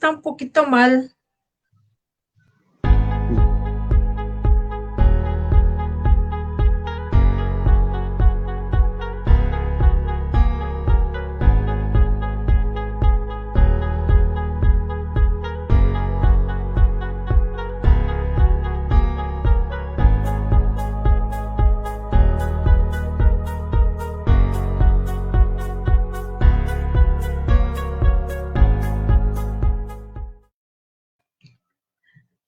escucha un poquito mal.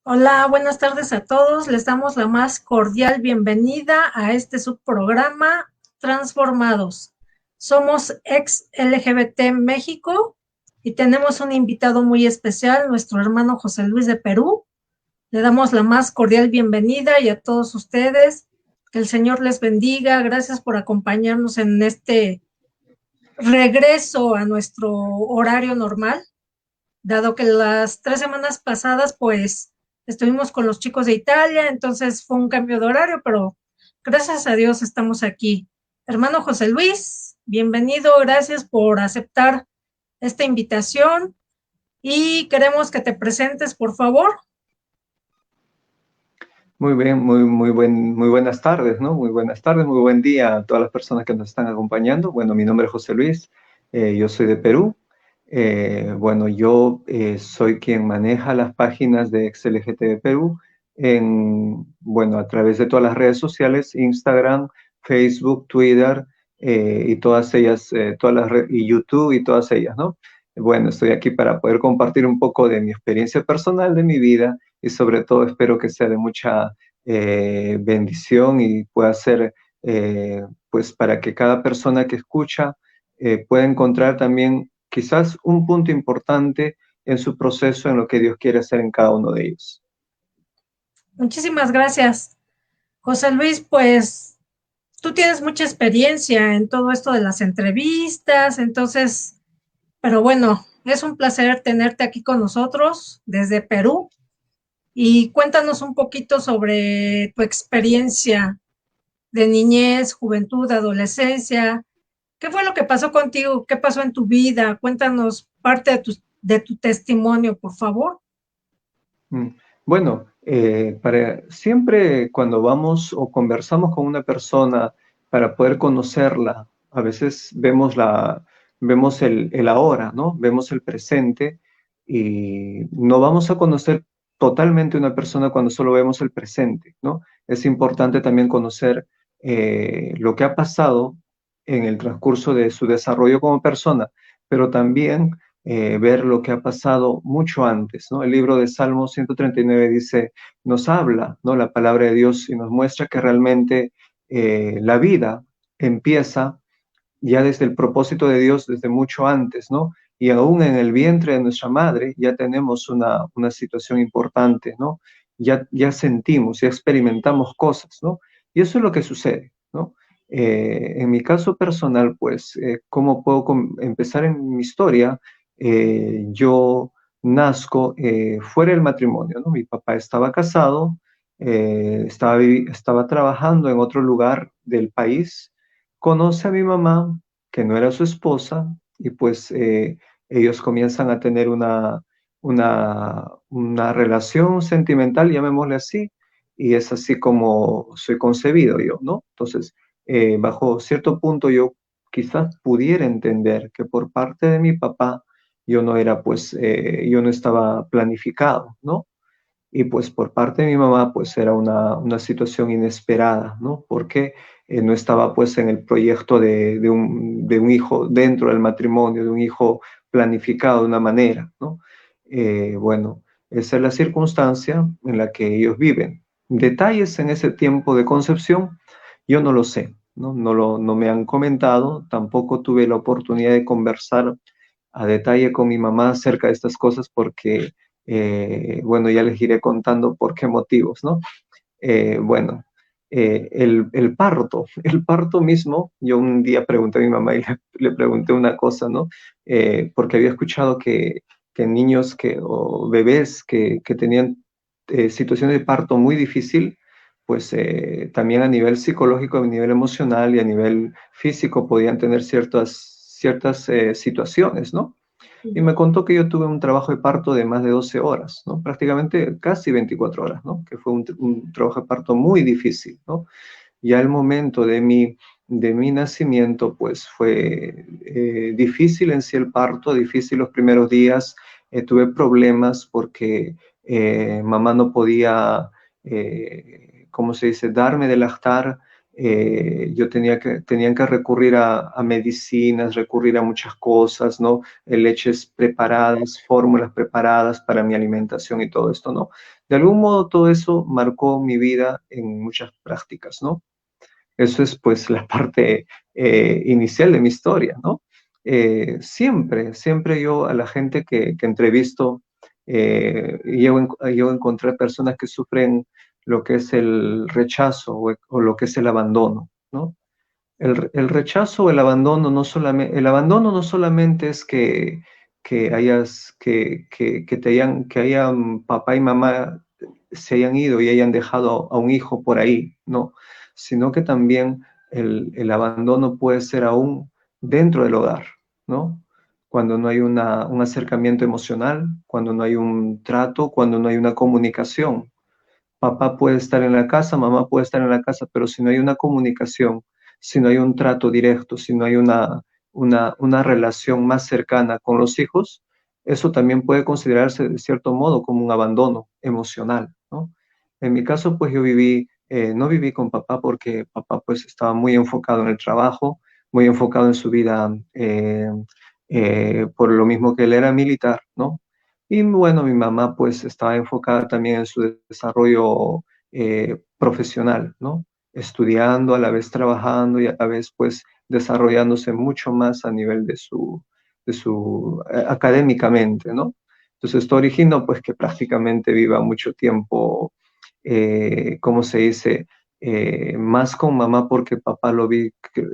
Hola, buenas tardes a todos. Les damos la más cordial bienvenida a este subprograma Transformados. Somos ex LGBT México y tenemos un invitado muy especial, nuestro hermano José Luis de Perú. Le damos la más cordial bienvenida y a todos ustedes, que el Señor les bendiga. Gracias por acompañarnos en este regreso a nuestro horario normal, dado que las 3 semanas pasadas, pues, estuvimos con los chicos de Italia, entonces fue un cambio de horario, pero gracias a Dios estamos aquí. Hermano José Luis, bienvenido, gracias por aceptar esta invitación y queremos que te presentes, por favor. Muy bien, muy buenas tardes, ¿no? Muy buenas tardes, muy buen día a todas las personas que nos están acompañando. Bueno, mi nombre es José Luis, yo soy de Perú. Bueno, yo soy quien maneja las páginas de XLGTB Perú bueno, a través de todas las redes sociales, Instagram, Facebook, Twitter, y todas ellas, y YouTube y todas ellas, ¿no? Bueno, estoy aquí para poder compartir un poco de mi experiencia personal, de mi vida, y sobre todo espero que sea de mucha bendición y pueda ser, pues, para que cada persona que escucha pueda encontrar también quizás un punto importante en su proceso, en lo que Dios quiere hacer en cada uno de ellos. Muchísimas gracias, José Luis. Pues tú tienes mucha experiencia en todo esto de las entrevistas, entonces, pero bueno, es un placer tenerte aquí con nosotros desde Perú y cuéntanos un poquito sobre tu experiencia de niñez, juventud, adolescencia. ¿Qué fue lo que pasó contigo? ¿Qué pasó en tu vida? Cuéntanos parte de tu testimonio, por favor. Mm. Bueno, siempre cuando vamos o conversamos con una persona para poder conocerla, a veces vemos el ahora, ¿no? Vemos el presente y no vamos a conocer totalmente una persona cuando solo vemos el presente, ¿no? Es importante también conocer lo que ha pasado en el transcurso de su desarrollo como persona, pero también ver lo que ha pasado mucho antes, ¿no? El libro de Salmos 139 dice, nos habla, ¿no? La palabra de Dios y nos muestra que realmente la vida empieza ya desde el propósito de Dios, desde mucho antes, ¿no? Y aún en el vientre de nuestra madre ya tenemos una situación importante, ¿no? Ya sentimos, ya experimentamos cosas, ¿no? Y eso es lo que sucede, ¿no? En mi caso personal, pues, ¿cómo puedo empezar en mi historia? Yo nazco fuera del matrimonio, ¿no? Mi papá estaba casado, estaba trabajando en otro lugar del país, conoce a mi mamá, que no era su esposa, y pues ellos comienzan a tener una relación sentimental, llamémosle así, y es así como soy concebido yo, ¿no? Entonces, bajo cierto punto yo quizás pudiera entender que por parte de mi papá yo no era, pues, yo no estaba planificado, ¿no? Y pues por parte de mi mamá, pues era una situación inesperada, ¿no? Porque no estaba pues en el proyecto de un hijo dentro del matrimonio, de un hijo planificado de una manera, ¿no? Bueno, esa es la circunstancia en la que ellos viven. Detalles en ese tiempo de concepción, yo no lo sé, ¿no? No me han comentado, tampoco tuve la oportunidad de conversar a detalle con mi mamá acerca de estas cosas porque, bueno, ya les iré contando por qué motivos, ¿no? Bueno, el parto, el parto mismo, yo un día pregunté a mi mamá y le pregunté una cosa, ¿no? Porque había escuchado que niños o bebés que tenían situaciones de parto muy difícil, pues también a nivel psicológico, a nivel emocional y a nivel físico podían tener ciertas situaciones, ¿no? y me contó que yo tuve un trabajo de parto de más de 12 horas, ¿no? Prácticamente casi 24 horas, ¿no? Que fue un trabajo de parto muy difícil, ¿no? Ya el momento de mi nacimiento, pues fue difícil en sí el parto, difícil los primeros días. Tuve problemas porque mamá no podía, ¿cómo se dice?, darme de lactar. Yo tenían que recurrir a medicinas, recurrir a muchas cosas, ¿no? Leches preparadas, fórmulas preparadas para mi alimentación y todo esto, ¿no? De algún modo todo eso marcó mi vida en muchas prácticas, ¿no? Eso es pues la parte inicial de mi historia, ¿no? Siempre yo a la gente que entrevisto, llego a encontrar personas que sufren lo que es el rechazo o lo que es el abandono, ¿no? El rechazo o el abandono el abandono no solamente es que hayan papá y mamá se hayan ido y hayan dejado a un hijo por ahí, no, sino que también el abandono puede ser aún dentro del hogar, ¿no? Cuando no hay un acercamiento emocional, cuando no hay un trato, cuando no hay una comunicación. Papá puede estar en la casa, mamá puede estar en la casa, pero si no hay una comunicación, si no hay un trato directo, si no hay una relación más cercana con los hijos, eso también puede considerarse de cierto modo como un abandono emocional, ¿no? En mi caso, pues yo no viví con papá porque papá pues estaba muy enfocado en el trabajo, muy enfocado en su vida, por lo mismo que él era militar, ¿no? Y bueno, mi mamá pues estaba enfocada también en su desarrollo profesional, ¿no? Estudiando, a la vez trabajando y a la vez pues desarrollándose mucho más a nivel de su académicamente, ¿no? Entonces esto originó pues que prácticamente viva mucho tiempo, ¿cómo se dice? Más con mamá porque papá lo vi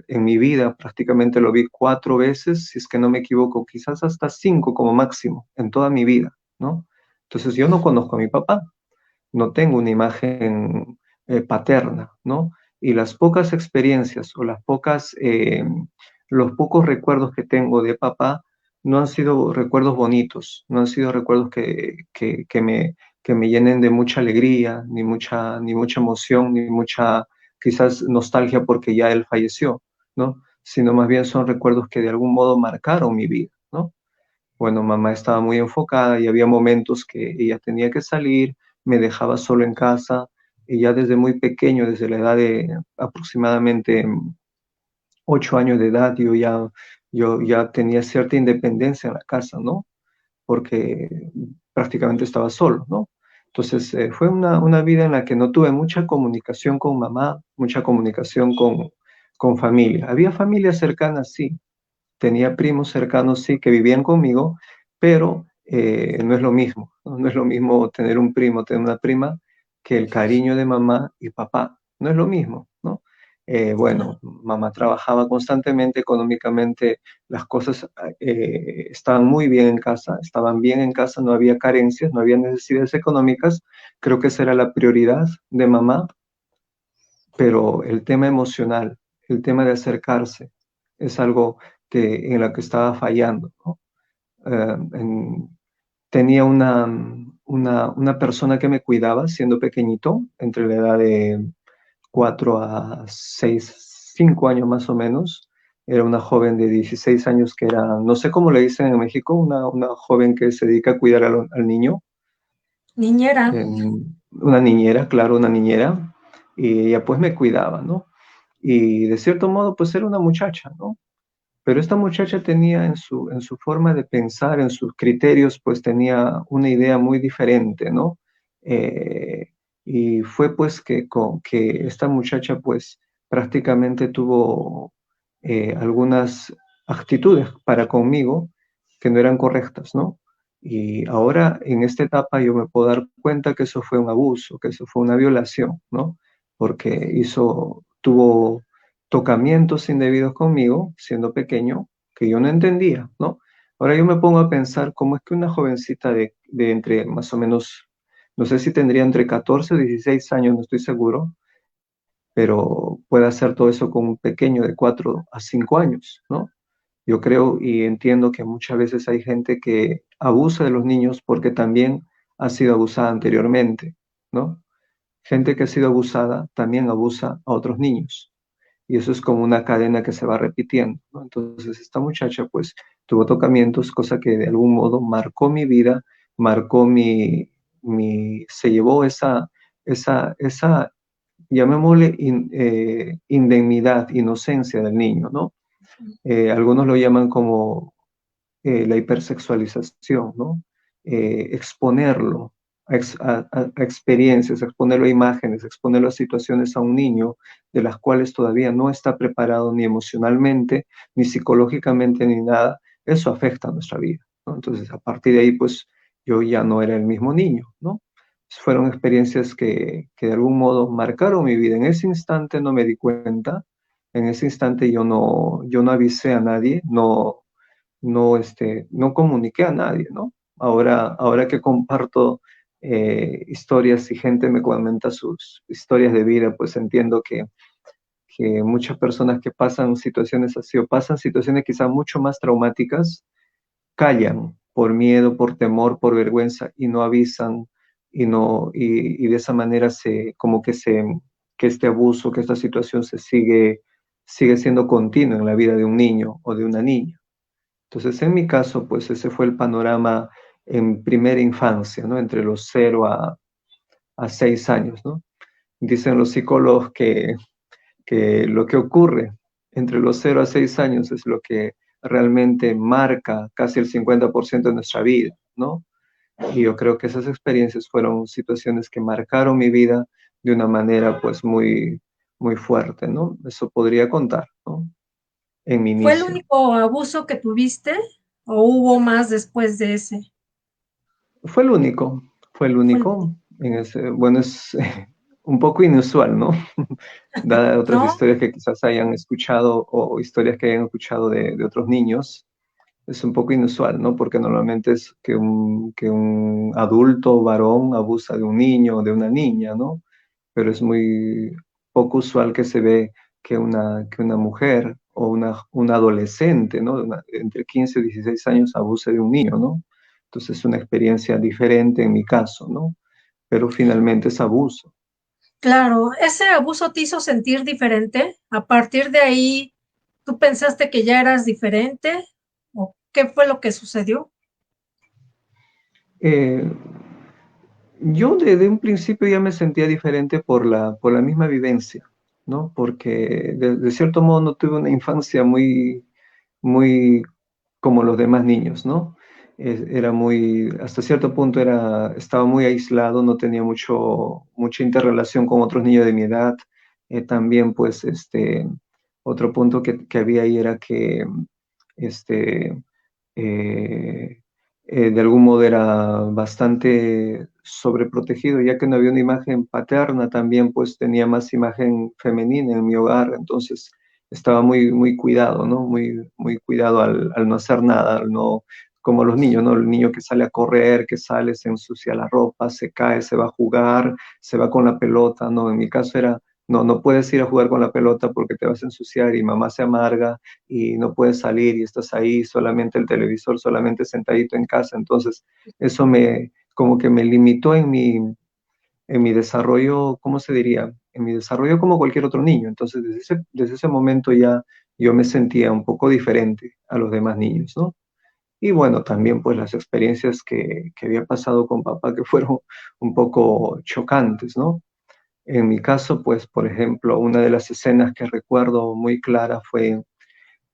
en mi vida, prácticamente lo vi 4 veces, si es que no me equivoco, quizás hasta 5 como máximo en toda mi vida, ¿no? Entonces yo no conozco a mi papá, no tengo una imagen paterna, ¿no? Y las pocas experiencias o los pocos recuerdos que tengo de papá no han sido recuerdos bonitos, no han sido recuerdos que me llenen de mucha alegría, ni mucha emoción, ni mucha quizás nostalgia porque ya él falleció, ¿no? Sino más bien son recuerdos que de algún modo marcaron mi vida, ¿no? Bueno, mamá estaba muy enfocada y había momentos que ella tenía que salir, me dejaba solo en casa y ya desde muy pequeño, desde la edad de aproximadamente 8 años de edad, yo ya tenía cierta independencia en la casa, ¿no? Porque prácticamente estaba solo, ¿no? Entonces fue una vida en la que no tuve mucha comunicación con mamá, mucha comunicación con familia. Había familias cercanas, sí, tenía primos cercanos, sí, que vivían conmigo, pero no es lo mismo, ¿no? No es lo mismo tener un primo, tener una prima, que el cariño de mamá y papá. No es lo mismo, ¿no? Bueno, mamá trabajaba constantemente económicamente, las cosas estaban muy bien en casa, estaban bien en casa, no había carencias, no había necesidades económicas. Creo que esa era la prioridad de mamá, pero el tema emocional, el tema de acercarse, es algo en la que estaba fallando, ¿no? Tenía una persona que me cuidaba siendo pequeñito, entre la edad de 4 a 6, 5 años más o menos. Era una joven de 16 años que era, no sé cómo le dicen en México, una joven que se dedica a cuidar al niño, Niñera. una niñera, claro, una niñera, y ella pues me cuidaba, ¿no? Y de cierto modo pues era una muchacha, ¿no? Pero esta muchacha tenía en su forma de pensar, en sus criterios, pues tenía una idea muy diferente, ¿no? Eh, y fue pues que esta muchacha pues prácticamente tuvo algunas actitudes para conmigo que no eran correctas, ¿no? Y ahora en esta etapa yo me puedo dar cuenta que eso fue un abuso, que eso fue una violación, ¿no? Porque tuvo tocamientos indebidos conmigo, siendo pequeño, que yo no entendía, ¿no? Ahora yo me pongo a pensar cómo es que una jovencita de entre más o menos, no sé si tendría entre 14 o 16 años, no estoy seguro, pero puede hacer todo eso con un pequeño de 4 a 5 años, ¿no? Yo creo y entiendo que muchas veces hay gente que abusa de los niños porque también ha sido abusada anteriormente, ¿no? Gente que ha sido abusada también abusa a otros niños. Y eso es como una cadena que se va repitiendo, ¿no? Entonces, esta muchacha, pues, tuvo tocamientos, cosa que de algún modo marcó mi vida, marcó se llevó esa llamémosle indemnidad, inocencia del niño, ¿no? Algunos lo llaman como la hipersexualización, ¿no? Exponerlo a experiencias, exponerlo a imágenes, exponerlo a situaciones a un niño de las cuales todavía no está preparado ni emocionalmente, ni psicológicamente, ni nada, eso afecta a nuestra vida, ¿no? Entonces, a partir de ahí, pues yo ya no era el mismo niño, ¿no? Fueron experiencias que de algún modo marcaron mi vida. En ese instante no me di cuenta, en ese instante yo no avisé a nadie, no comuniqué a nadie, ¿no? Ahora que comparto historias y gente me comenta sus historias de vida, pues entiendo que muchas personas que pasan situaciones así o pasan situaciones quizás mucho más traumáticas, callan por miedo, por temor, por vergüenza y no avisan y de esa manera que este abuso, que esta situación sigue siendo continua en la vida de un niño o de una niña. Entonces, en mi caso, pues ese fue el panorama en primera infancia, ¿no? Entre los 0 a 6 años, ¿no? Dicen los psicólogos que lo que ocurre entre los 0 a 6 años es lo que realmente marca casi el 50% de nuestra vida, ¿no? Y yo creo que esas experiencias fueron situaciones que marcaron mi vida de una manera, pues, muy fuerte, ¿no? Eso podría contar, ¿no? En mi ¿Fue el inicio. único abuso que tuviste o hubo más después de ese? Fue el único, fue el Fue el único. Bueno, es un poco inusual, ¿no? Dadas otras ¿No? historias que quizás hayan escuchado o historias que hayan escuchado de otros niños, es un poco inusual, ¿no? Porque normalmente es que un adulto varón abusa de un niño o de una niña, ¿no? Pero es muy poco usual que se ve que una mujer o una adolescente, ¿no? Entre 15 y 16 años abuse de un niño, ¿no? Entonces es una experiencia diferente en mi caso, ¿no? Pero finalmente es abuso. Claro, ¿ese abuso te hizo sentir diferente? ¿A partir de ahí tú pensaste que ya eras diferente? ¿O qué fue lo que sucedió? Eh, yo desde un principio ya me sentía diferente por la misma vivencia, ¿no? Porque de cierto modo no tuve una infancia muy como los demás niños, ¿no? Era hasta cierto punto estaba muy aislado, no tenía mucha interrelación con otros niños de mi edad. También, pues, otro punto que había ahí era que, este, eh, de algún modo era bastante sobreprotegido, ya que no había una imagen paterna, también pues tenía más imagen femenina en mi hogar, entonces estaba muy cuidado, ¿no? Muy cuidado al no hacer nada, al no, como los niños, ¿no? El niño que sale a correr, que sale, se ensucia la ropa, se cae, se va a jugar, se va con la pelota, ¿no? En mi caso era, no puedes ir a jugar con la pelota porque te vas a ensuciar y mamá se amarga y no puedes salir y estás ahí solamente el televisor, solamente sentadito en casa. Entonces, eso como que me limitó en mi desarrollo, ¿cómo se diría? En mi desarrollo como cualquier otro niño. Entonces, desde ese momento ya yo me sentía un poco diferente a los demás niños, ¿no? Y bueno, también pues las experiencias que había pasado con papá que fueron un poco chocantes, ¿no? En mi caso, pues, por ejemplo, una de las escenas que recuerdo muy clara fue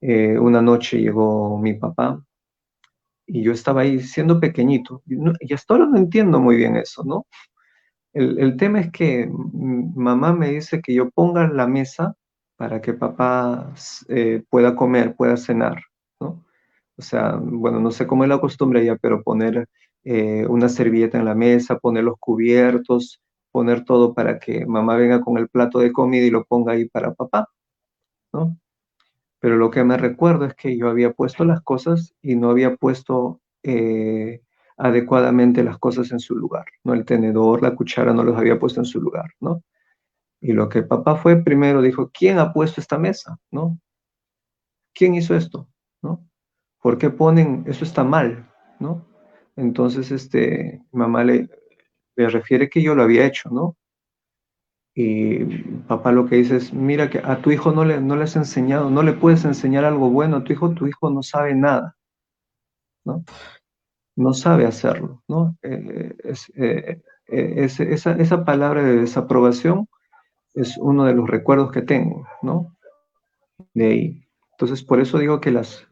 una noche llegó mi papá y yo estaba ahí siendo pequeñito. Y hasta ahora no entiendo muy bien eso, ¿no? El tema es que mamá me dice que yo ponga la mesa para que papá pueda comer, pueda cenar, ¿no? O sea, bueno, no sé cómo es la costumbre ya, pero poner una servilleta en la mesa, poner los cubiertos, poner todo para que mamá venga con el plato de comida y lo ponga ahí para papá, ¿no? Pero lo que me recuerdo es que yo había puesto las cosas y no había puesto adecuadamente las cosas en su lugar, ¿no? El tenedor, la cuchara no los había puesto en su lugar, ¿no? Y lo que papá fue primero dijo, ¿quién ha puesto esta mesa? ¿No? ¿Quién hizo esto? ¿no? ¿Por qué ponen, eso está mal, ¿no? Entonces, mamá le refiere que yo lo había hecho, ¿no? Y papá lo que dice es, mira que a tu hijo no le has enseñado, no le puedes enseñar algo bueno a tu hijo no sabe nada, ¿no? No sabe hacerlo, ¿no? Esa palabra de desaprobación es uno de los recuerdos que tengo, ¿no? De ahí. Entonces, por eso digo que los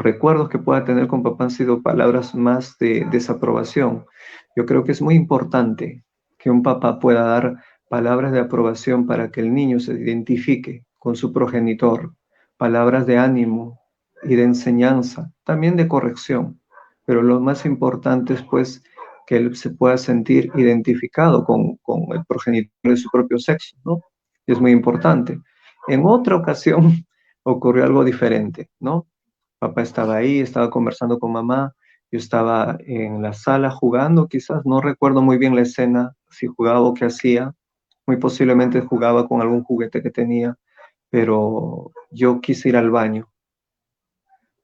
recuerdos que pueda tener con papá han sido palabras más de desaprobación. Yo creo que es muy importante que un papá pueda dar palabras de aprobación para que el niño se identifique con su progenitor, palabras de ánimo y de enseñanza, también de corrección, pero lo más importante es pues que él se pueda sentir identificado con el progenitor de su propio sexo, ¿no? Es muy importante. En otra ocasión, ocurrió algo diferente, ¿no? Papá estaba ahí, estaba conversando con mamá, yo estaba en la sala jugando, quizás no recuerdo muy bien la escena, si jugaba o qué hacía, muy posiblemente jugaba con algún juguete que tenía, pero yo quise ir al baño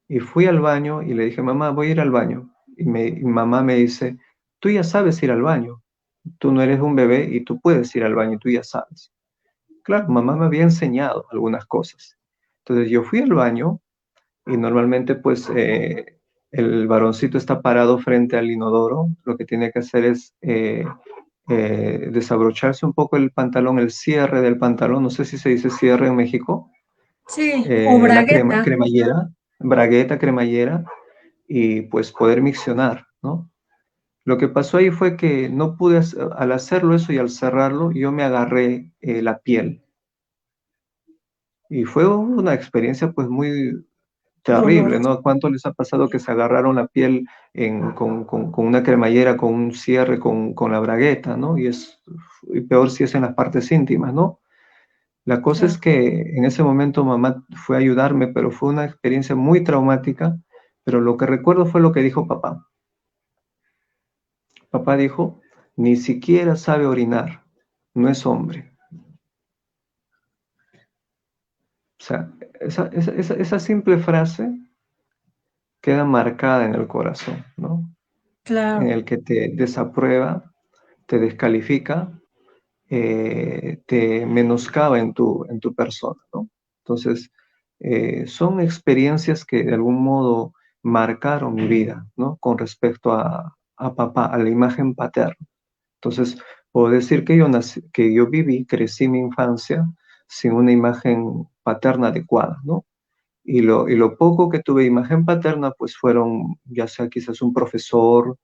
y fui al baño y le dije, mamá, voy a ir al baño. Y mamá me dice, tú ya sabes ir al baño, tú no eres un bebé y tú puedes ir al baño, tú ya sabes. Claro, mamá me había enseñado algunas cosas. Entonces yo fui al baño y normalmente pues el varoncito está parado frente al inodoro, lo que tiene que hacer es desabrocharse un poco el pantalón, el cierre del pantalón, no sé si se dice cierre en México, Sí, o la bragueta, cremallera, bragueta, cremallera, y pues poder miccionar, ¿no? Lo que pasó ahí fue que no pude, al hacerlo eso y al cerrarlo, yo me agarré la piel. Y fue una experiencia pues muy, terrible, doloroso. ¿no? ¿Cuánto les ha pasado que se agarraron la piel con una cremallera, con un cierre, con la bragueta, ¿no? Y peor si es en las partes íntimas, ¿no? La cosa es Claro, que en ese momento mamá fue a ayudarme, pero fue una experiencia muy traumática, pero lo que recuerdo fue lo que dijo papá. Papá dijo, ni siquiera sabe orinar, no es hombre. O sea, esa simple frase queda marcada en el corazón, ¿no? En claro, el que te desaprueba, te descalifica, te menoscaba en tu persona, ¿no? Entonces, son experiencias que de algún modo marcaron mi vida, ¿no? Con respecto a papá, a la imagen paterna. Entonces, puedo decir que que yo viví, crecí mi infancia sin una imagen paterna adecuada, ¿no? Y lo poco que tuve imagen paterna, pues fueron, ya sea quizás un profesor,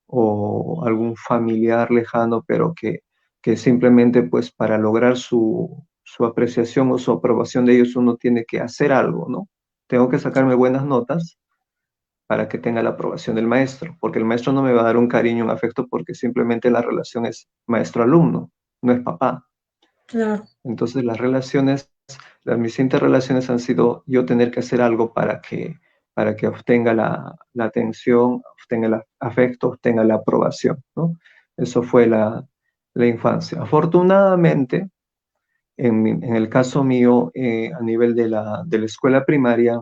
o algún familiar lejano, pero que simplemente pues para lograr su apreciación o su aprobación de ellos uno tiene que hacer algo, ¿no? Tengo que sacarme buenas notas para que tenga la aprobación del maestro, porque el maestro no me va a dar un cariño, un afecto, porque simplemente la relación es maestro-alumno, no es papá. claro, Entonces mis distintas relaciones han sido yo tener que hacer algo para que obtenga la atención, obtenga el afecto, obtenga la aprobación, ¿no? Eso fue la infancia. Afortunadamente, en el caso mío, a nivel de la escuela primaria,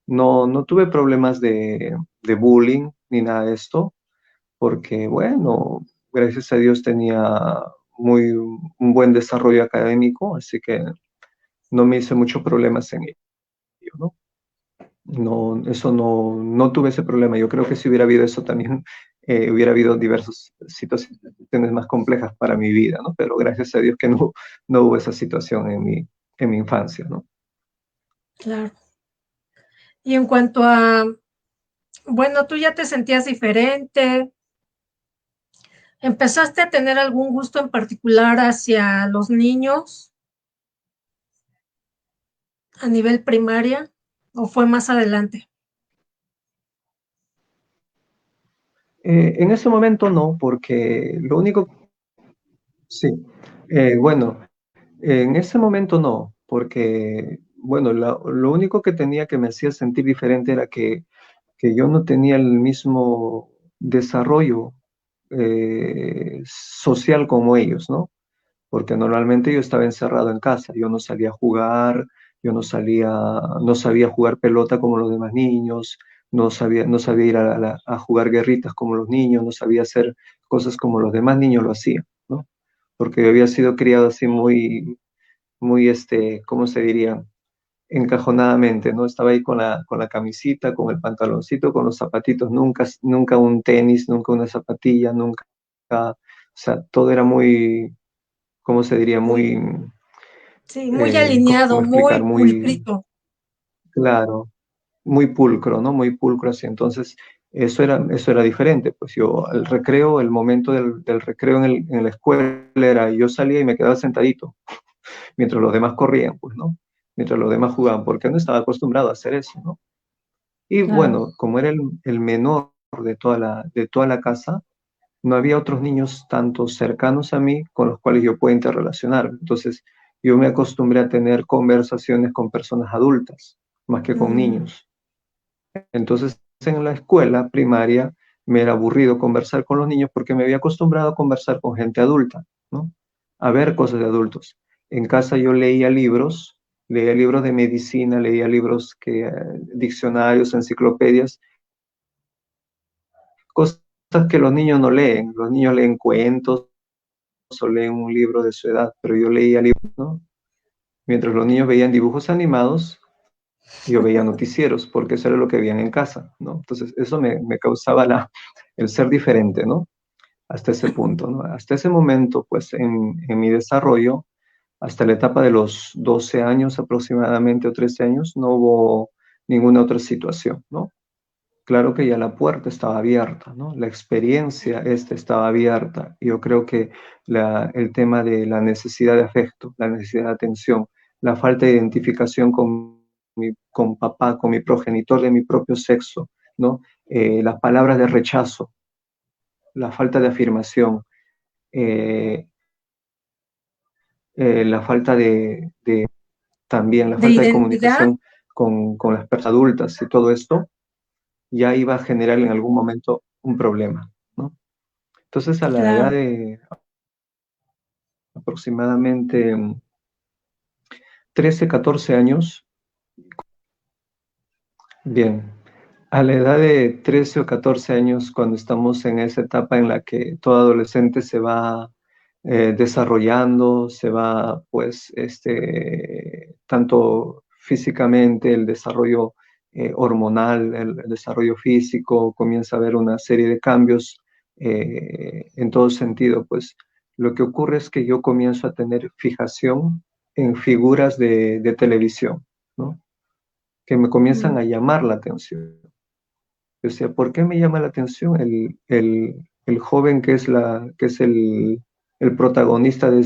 no tuve problemas de bullying ni nada de esto, porque, bueno, gracias a Dios tenía un buen desarrollo académico, así que no me hice muchos problemas en ello, ¿no? No, eso no tuve ese problema. Yo creo que si hubiera habido eso también, hubiera habido diversas situaciones más complejas para mi vida, ¿no? Pero gracias a Dios que no hubo esa situación en mi infancia, ¿no? claro. Y en cuanto a, bueno, tú ya te sentías diferente, ¿empezaste a tener algún gusto en particular hacia los niños a nivel primaria o fue más adelante? En ese momento no, porque lo único, sí, bueno, en ese momento no, porque, bueno, lo único que tenía que me hacía sentir diferente era que yo no tenía el mismo desarrollo social como ellos, ¿no? Porque normalmente yo estaba encerrado en casa, yo no salía a jugar, Yo no sabía jugar pelota como los demás niños, no sabía ir a jugar guerritas como los niños, no sabía hacer cosas como los demás niños lo hacían, ¿no? Porque yo había sido criado así muy, ¿cómo se diría? Encajonadamente, ¿no? Estaba ahí con la camisita, con el pantaloncito, con los zapatitos, nunca un tenis, nunca una zapatilla, nunca, o sea, todo era muy, ¿cómo se diría? Muy, Muy, sí, muy ¿cómo alineado, explicar? muy Muy, pulcrito. claro, muy pulcro, ¿no? Muy pulcro así. Entonces, eso era diferente. Pues yo, el recreo, el momento del recreo en la escuela era, yo salía y me quedaba sentadito, mientras los demás corrían, pues, ¿no? Mientras los demás jugaban, porque no estaba acostumbrado a hacer eso, ¿no? Y Claro. bueno, como era el menor de toda la casa, no había otros niños tanto cercanos a mí con los cuales yo pueda interrelacionarme. Entonces, yo me acostumbré a tener conversaciones con personas adultas, más que con Mm, niños. Entonces, en la escuela primaria me era aburrido conversar con los niños porque me había acostumbrado a conversar con gente adulta, ¿no? A ver cosas de adultos. En casa yo leía libros de medicina, leía libros diccionarios, enciclopedias, cosas que los niños no leen. Los niños leen cuentos o leen un libro de su edad, pero yo leía libros, ¿no? Mientras los niños veían dibujos animados, yo veía noticieros, porque eso era lo que veían en casa, ¿no? Entonces, eso me causaba el ser diferente, ¿no? Hasta ese punto, ¿no? Hasta ese momento, pues, en mi desarrollo, hasta la etapa de los 12 años aproximadamente o 13 años, no hubo ninguna otra situación, ¿no? Claro que ya la puerta estaba abierta, ¿no? La experiencia estaba abierta. Yo creo que el tema de la necesidad de afecto, la necesidad de atención, la falta de identificación con papá, con mi progenitor de mi propio sexo, ¿no? Las palabras de rechazo, la falta de afirmación, eh, la falta también la de falta de identidad, comunicación con las personas adultas y todo esto, ya iba a generar en algún momento un problema, ¿no? Entonces, a la edad claro. de aproximadamente 13, 14 años, bien, a la edad de 13 o 14 años, cuando estamos en esa etapa en la que todo adolescente se va desarrollando, se va, pues, tanto físicamente, el desarrollo hormonal, el desarrollo físico, comienza a haber una serie de cambios en todo sentido, pues lo que ocurre es que yo comienzo a tener fijación en figuras de televisión, ¿no? Que me comienzan Mm, a llamar la atención. O sea, ¿por qué me llama la atención el joven que es el protagonista de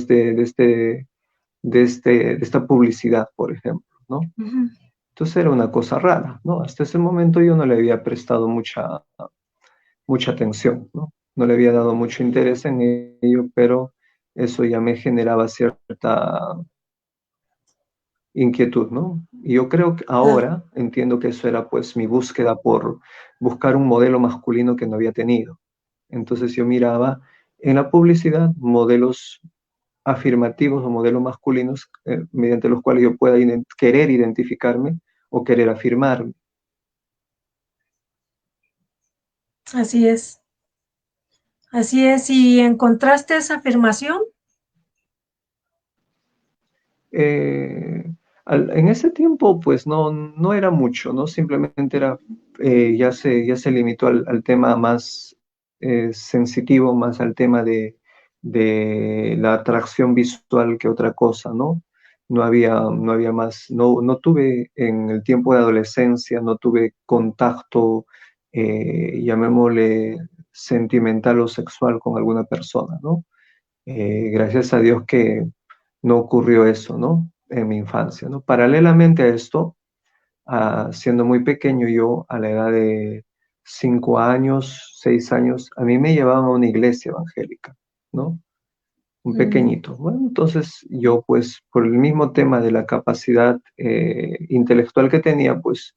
esta publicidad, por ejemplo, ¿no? ujú. Entonces era una cosa rara, ¿no? Hasta ese momento yo no le había prestado mucha atención, ¿no? No le había dado mucho interés en ello, pero eso ya me generaba cierta inquietud, ¿no? Y yo creo que Claro. ahora entiendo que eso era pues mi búsqueda por buscar un modelo masculino que no había tenido. Entonces yo miraba en la publicidad modelos afirmativos o modelos masculinos mediante los cuales yo pueda querer identificarme o querer afirmarme. Así es. Así es. ¿Y encontraste esa afirmación? Eh, en ese tiempo, pues no era mucho, ¿no? Simplemente era, ya se limitó al tema más sensitivo, más al tema de la atracción visual que otra cosa, ¿no? No había más, no tuve en el tiempo de adolescencia, no tuve contacto, llamémosle sentimental o sexual con alguna persona, ¿no? Gracias a Dios que no ocurrió eso, ¿no? En mi infancia, ¿no? Paralelamente a esto, siendo muy pequeño yo, a la edad de 5 años, 6 años, a mí me llevaban a una iglesia evangélica, ¿no? Un Mm, pequeñito. Bueno, entonces yo, pues, por el mismo tema de la capacidad intelectual que tenía, pues,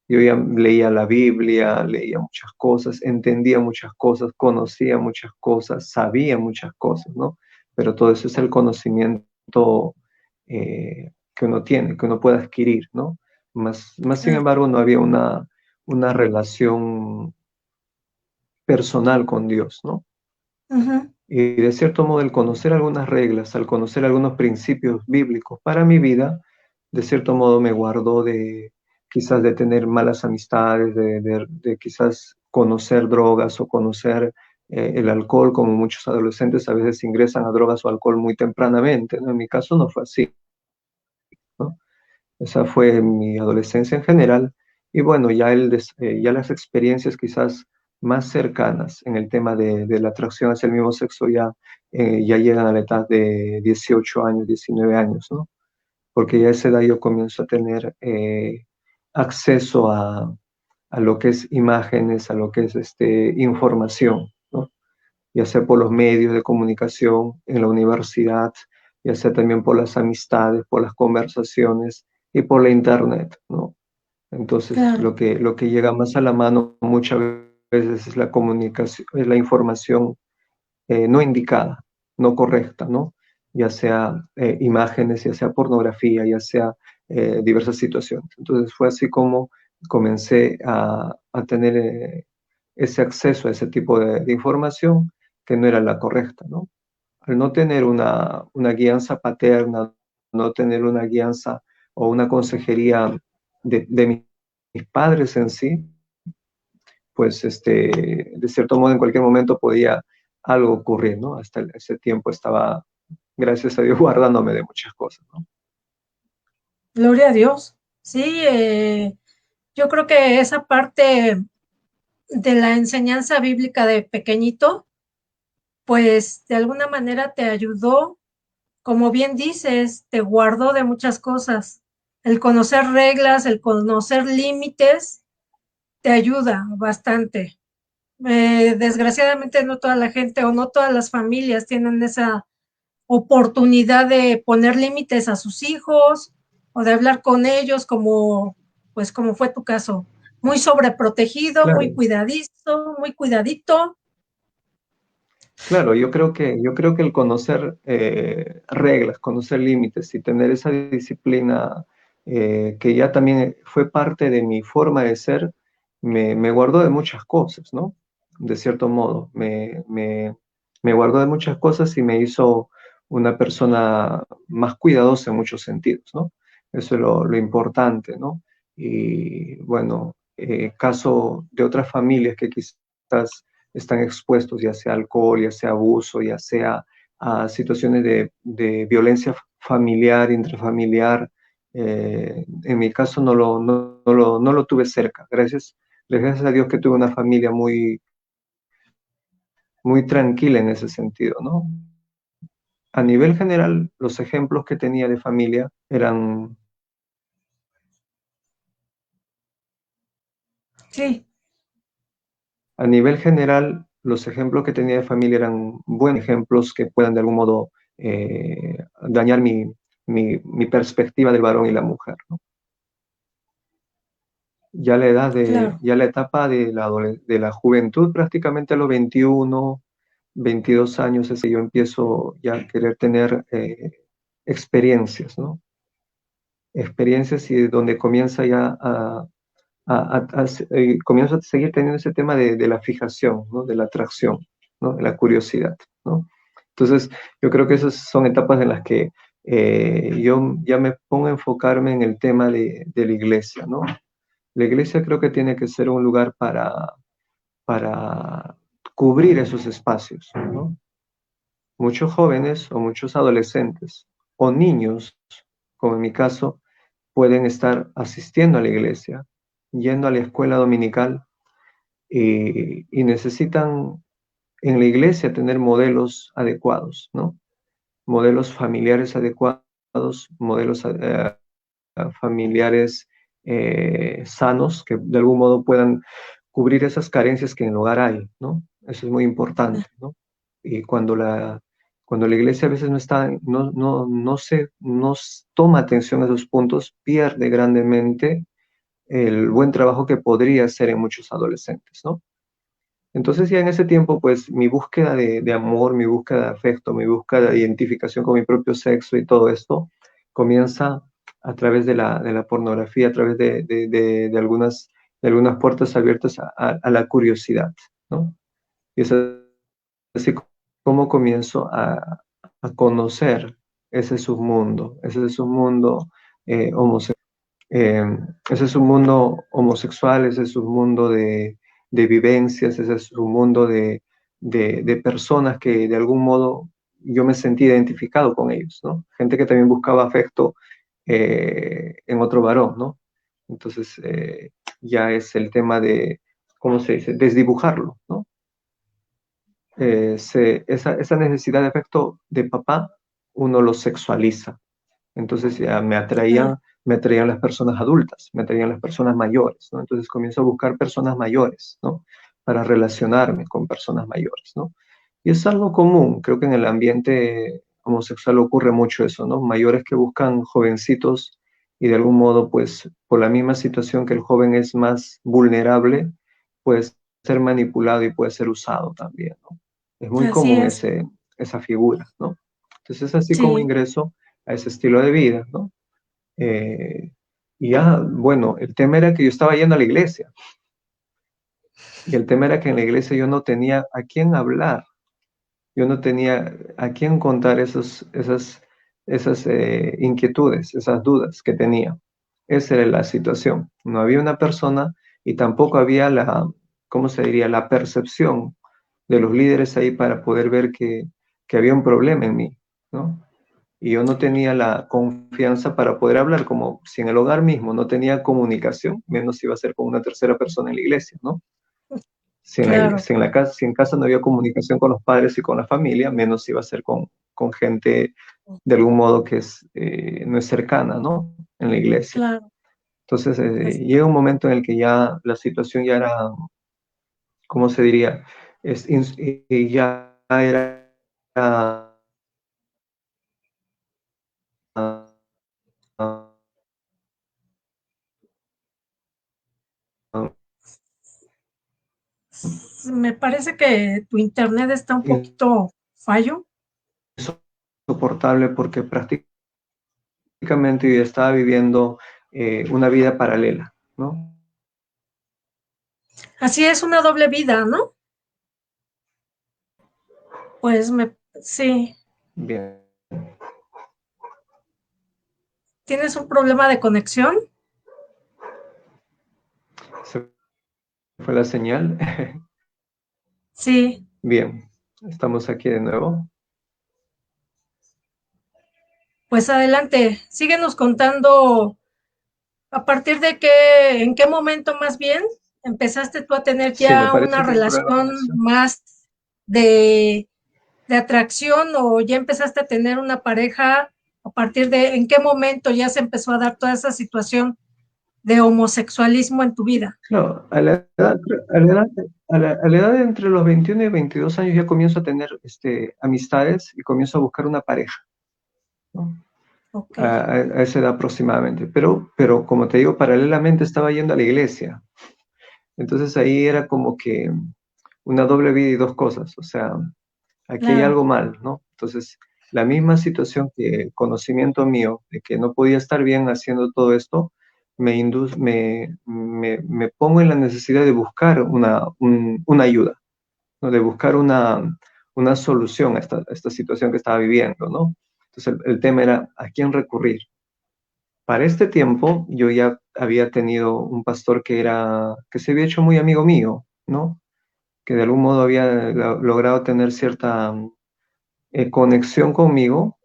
yo ya leía la Biblia, leía muchas cosas, entendía muchas cosas, conocía muchas cosas, sabía muchas cosas, ¿no? Pero todo eso es el conocimiento que uno tiene, que uno puede adquirir, ¿no? Más sin claro. embargo, no había una relación personal con Dios, ¿no? Ujú, Y de cierto modo, el conocer algunas reglas, al conocer algunos principios bíblicos para mi vida, de cierto modo me guardó de quizás de tener malas amistades, de quizás conocer drogas o conocer el alcohol, como muchos adolescentes a veces ingresan a drogas o alcohol muy tempranamente, ¿no? En mi caso no fue así, ¿no? Esa fue mi adolescencia en general. Y bueno, ya las experiencias quizás más cercanas en el tema de la atracción hacia el mismo sexo ya llegan a la edad de 18 años, 19 años, ¿no? Porque ya a esa edad yo comienzo a tener acceso a lo que es imágenes, a lo que es información, ¿no? Ya sea por los medios de comunicación en la universidad, ya sea también por las amistades, por las conversaciones y por la internet, ¿no? Entonces, claro, lo que llega más a la mano muchas veces es la comunicación, es la información no indicada, no correcta, ¿no? Ya sea imágenes, ya sea pornografía, ya sea diversas situaciones. Entonces fue así como comencé a tener ese acceso a ese tipo de información que no era la correcta, ¿no? Al no tener una guianza paterna, no tener una guianza o una consejería de mis padres en sí, pues de cierto modo en cualquier momento podía algo ocurrir, ¿no? Hasta ese tiempo estaba, gracias a Dios, guardándome de muchas cosas, ¿no? gloria a Dios. Sí, yo creo que esa parte de la enseñanza bíblica de pequeñito, pues de alguna manera te ayudó, como bien dices, te guardó de muchas cosas. El conocer reglas, el conocer límites, te ayuda bastante. Desgraciadamente no toda la gente o no todas las familias tienen esa oportunidad de poner límites a sus hijos o de hablar con ellos como, pues como fue tu caso, muy sobreprotegido, muy Claro, cuidadizo, muy cuidadito. claro, yo creo que el conocer reglas, conocer límites y tener esa disciplina que ya también fue parte de mi forma de ser, me guardó de muchas cosas, ¿no? De cierto modo, me guardó de muchas cosas y me hizo una persona más cuidadosa en muchos sentidos, ¿no? Eso es lo importante, ¿no? Y bueno, caso de otras familias que quizás están expuestos, ya sea alcohol, ya sea abuso, ya sea a situaciones de violencia familiar, intrafamiliar. En mi caso no lo tuve cerca. Gracias a Dios que tuve una familia muy tranquila en ese sentido, ¿no? A nivel general, los ejemplos que tenía de familia eran, Sí, a nivel general, los ejemplos que tenía de familia eran buenos ejemplos que puedan de algún modo dañar mi perspectiva del varón y la mujer, ¿no? claro. Ya la etapa de la juventud, prácticamente a los 21, 22 años, es que yo empiezo ya a querer tener experiencias, ¿no? Experiencias y donde comienza ya comienzo a seguir teniendo ese tema de la fijación, ¿no? De la atracción, ¿no? De la curiosidad, ¿no? Entonces, yo creo que esas son etapas en las que yo ya me pongo a enfocarme en el tema de la iglesia, ¿no? La iglesia creo que tiene que ser un lugar para cubrir esos espacios, ¿no? Muchos jóvenes o muchos adolescentes o niños, como en mi caso, pueden estar asistiendo a la iglesia, yendo a la escuela dominical y necesitan en la iglesia tener modelos adecuados, ¿no? Modelos familiares adecuados, modelos familiares sanos que de algún modo puedan cubrir esas carencias que en el hogar hay, ¿no? Eso es muy importante, ¿no? Y cuando la iglesia a veces no está, no toma atención a esos puntos, pierde grandemente el buen trabajo que podría hacer en muchos adolescentes, ¿no? Entonces ya en ese tiempo, pues mi búsqueda de amor, mi búsqueda de afecto, mi búsqueda de identificación con mi propio sexo y todo esto comienza a través de la pornografía, a través de algunas puertas abiertas a la curiosidad, ¿no? Y es así como comienzo a conocer ese submundo, homosexual. Ese es un mundo homosexual, ese es un mundo de vivencias, ese es un mundo de personas que de algún modo yo me sentí identificado con ellos, ¿no? Gente que también buscaba afecto en otro varón, ¿no? Entonces ya es el tema de, ¿cómo se dice? Desdibujarlo, ¿no? Esa necesidad de afecto de papá, uno lo sexualiza. Entonces ya claro, me atraían las personas adultas, me atraían las personas mayores, ¿no? Entonces comienzo a buscar personas mayores, ¿no? Para relacionarme con personas mayores, ¿no? Y es algo común, creo que en el ambiente homosexual ocurre mucho eso, ¿no? Mayores que buscan jovencitos y de algún modo, pues, por la misma situación que el joven es más vulnerable, puede ser manipulado y puede ser usado también, ¿no? Es muy así común es, esa figura, ¿no? Entonces es así como sí, ingreso a ese estilo de vida, ¿no? Eh, y ya, bueno, el tema era que yo estaba yendo a la iglesia y el tema era que en la iglesia yo no tenía a quién hablar, yo no tenía a quién contar esas inquietudes, esas dudas que tenía. Esa era la situación. No había una persona y tampoco había ¿cómo se diría? La percepción de los líderes ahí para poder ver que había un problema en mí, ¿no? Y yo no tenía la confianza para poder hablar, como si en el hogar mismo no tenía comunicación, menos iba a ser con una tercera persona en la iglesia, ¿no? claro, Si en casa no había comunicación con los padres y con la familia, menos iba a ser con gente de algún modo que no es cercana, ¿no? En la iglesia. claro. Entonces, Así llega un momento en el que ya la situación ya era, ¿cómo se diría? Y ya era, ah, ah, ah, me parece que tu internet está un poquito fallo. insoportable porque prácticamente yo estaba viviendo una vida paralela, ¿no? Así es una doble vida, ¿no? Pues sí, Bien, tienes un problema de conexión. se fue la señal. Sí, Bien, estamos aquí de nuevo. pues adelante, síguenos contando a partir de qué, en qué momento más bien empezaste tú a tener Sí, me ya una parece que hay un problema de relación conexión. más de, de atracción o ya empezaste a tener una pareja a partir de en qué momento ya se empezó a dar toda esa situación de homosexualismo en tu vida. No, a la edad de entre los 21 y 22 años ya comienzo a tener amistades y comienzo a buscar una pareja, ¿no? Ok, A esa edad aproximadamente. Pero como te digo, paralelamente estaba yendo a la iglesia. Entonces ahí era como que una doble vida y dos cosas. O sea, aquí hay claro, algo mal, ¿no? Entonces, la misma situación que conocimiento mío de que no podía estar bien haciendo todo esto, me pongo en la necesidad de buscar una ayuda, ¿no? De buscar una solución a esta situación que estaba viviendo, ¿no? Entonces, el tema era a quién recurrir. Para este tiempo, yo ya había tenido un pastor que se había hecho muy amigo mío, ¿no? Que de algún modo había logrado tener cierta conexión conmigo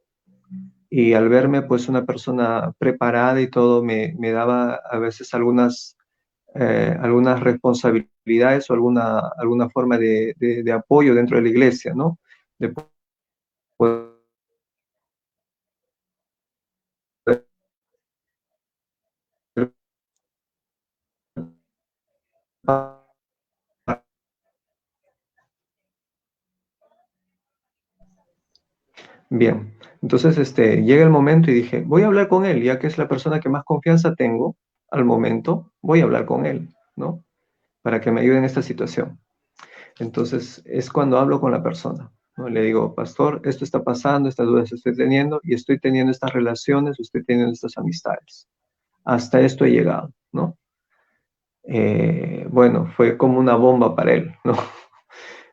y al verme pues una persona preparada y todo, me daba a veces algunas responsabilidades o alguna forma de apoyo dentro de la iglesia, ¿no? De poder bien. Entonces, llega el momento y dije, voy a hablar con él, ya que es la persona que más confianza tengo al momento, voy a hablar con él, ¿no? Para que me ayude en esta situación. Entonces, es cuando hablo con la persona. ¿no? Le digo, pastor, esto está pasando, estas dudas estoy teniendo y estoy teniendo estas relaciones, estoy teniendo estas amistades. Hasta esto he llegado, ¿no? Bueno, fue como una bomba para él, ¿no?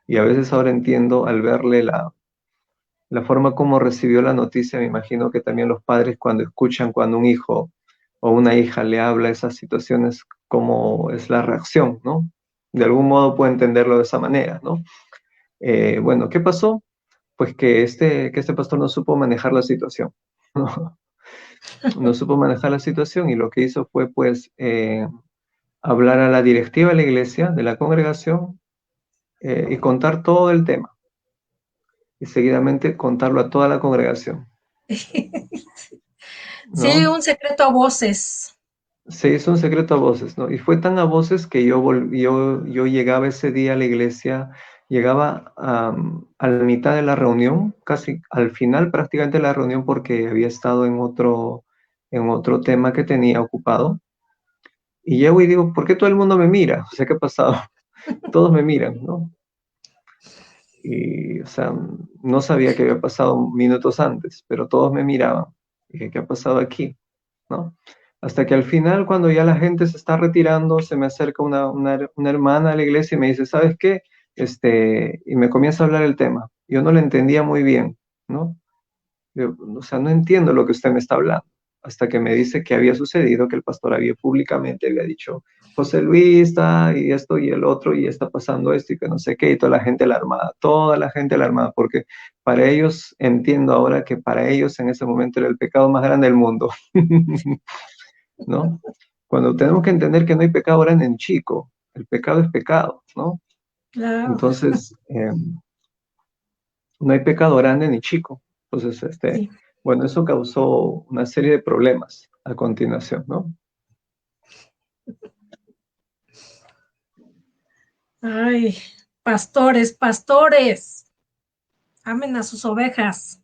Y a veces ahora entiendo al verle la forma como recibió la noticia, me imagino que también los padres cuando escuchan cuando un hijo o una hija le habla esas situaciones, cómo es la reacción, ¿no? De algún modo puedo entenderlo de esa manera, ¿no? Bueno, ¿qué pasó? Pues que este pastor no supo manejar la situación, ¿no? No supo manejar la situación y lo que hizo fue pues hablar a la directiva de la iglesia, de la congregación, y contar todo el tema y seguidamente contarlo a toda la congregación, Sí, ¿no? un secreto a voces. Se hizo un secreto a voces, ¿no? Y fue tan a voces que yo llegaba ese día a la iglesia, llegaba a la mitad de la reunión, casi al final prácticamente de la reunión porque había estado en otro tema que tenía ocupado. Y llego y digo, ¿por qué todo el mundo me mira? O sea, ¿qué ha pasado? Todos me miran, ¿no? Y, o sea, no sabía qué había pasado minutos antes, pero todos me miraban. Dije, ¿qué ha pasado aquí? ¿No? Hasta que al final, cuando ya la gente se está retirando, se me acerca una hermana a la iglesia y me dice, ¿sabes qué? Y me comienza a hablar el tema. Yo no le entendía muy bien, ¿no? Yo, o sea, no entiendo lo que usted me está hablando. Hasta que me dice que había sucedido, que el pastor había públicamente había dicho, José Luis está y esto y el otro y está pasando esto y que no sé qué, y toda la gente alarmada, porque para ellos, entiendo ahora que para ellos en ese momento era el pecado más grande del mundo, ¿no? Cuando tenemos que entender que no hay pecado grande en chico, el pecado es pecado, ¿no? Claro, Entonces, no hay pecado grande ni chico. Entonces, sí. bueno, eso causó una serie de problemas a continuación, ¿no? Ay, pastores, pastores, amen a sus ovejas.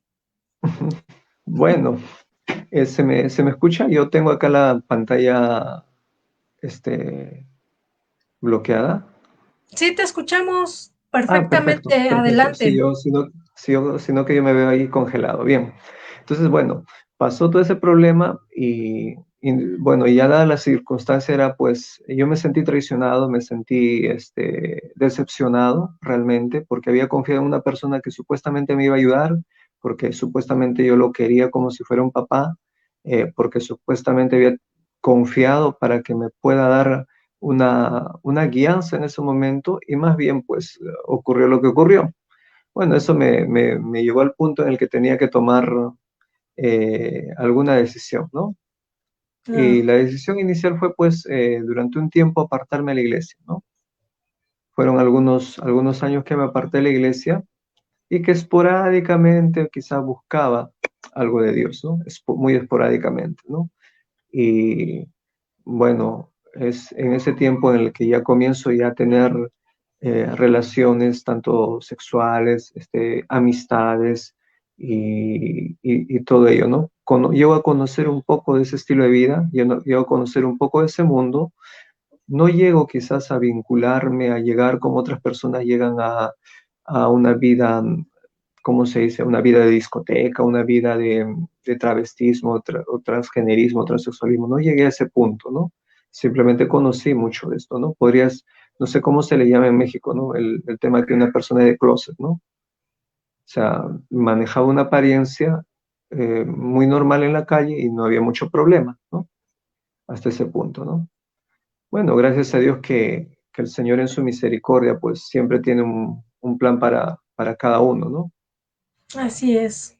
Bueno, se me escucha? Yo tengo acá la pantalla este, bloqueada. Sí, te escuchamos Ah, perfecto, perfectamente. perfecto. Adelante. Sino que yo me veo ahí congelado. Bien. Entonces, bueno, pasó todo ese problema bueno, y ya dada la circunstancia era pues, yo me sentí traicionado, me sentí decepcionado realmente, porque había confiado en una persona que supuestamente me iba a ayudar, porque supuestamente yo lo quería como si fuera un papá, porque supuestamente había confiado para que me pueda dar una guianza en ese momento y más bien pues ocurrió lo que ocurrió. Bueno, eso me llevó al punto en el que tenía que tomar alguna decisión, ¿no? Y Claro. la decisión inicial fue pues durante un tiempo apartarme de la iglesia, ¿no? Fueron algunos años que me aparté de la iglesia y que esporádicamente quizá buscaba algo de Dios, ¿no? Muy esporádicamente, ¿no? Y bueno, es en ese tiempo en el que ya comienzo ya a tener relaciones tanto sexuales, amistades y todo ello, ¿no? Llego a conocer un poco de ese estilo de vida, llego a conocer un poco de ese mundo, no llego quizás a vincularme, a llegar como otras personas llegan a una vida, ¿cómo se dice? Una vida de discoteca, una vida de travestismo, o transgenerismo, transexualismo. No llegué a ese punto, ¿no? Simplemente conocí mucho de esto, ¿no? No sé cómo se le llama en México, ¿no? El tema que una persona de closet, ¿no? O sea, manejaba una apariencia muy normal en la calle y no había mucho problema, ¿no? Hasta ese punto, ¿no? Bueno, gracias a Dios que el Señor en su misericordia, pues siempre tiene un plan para cada uno, ¿no? Así es.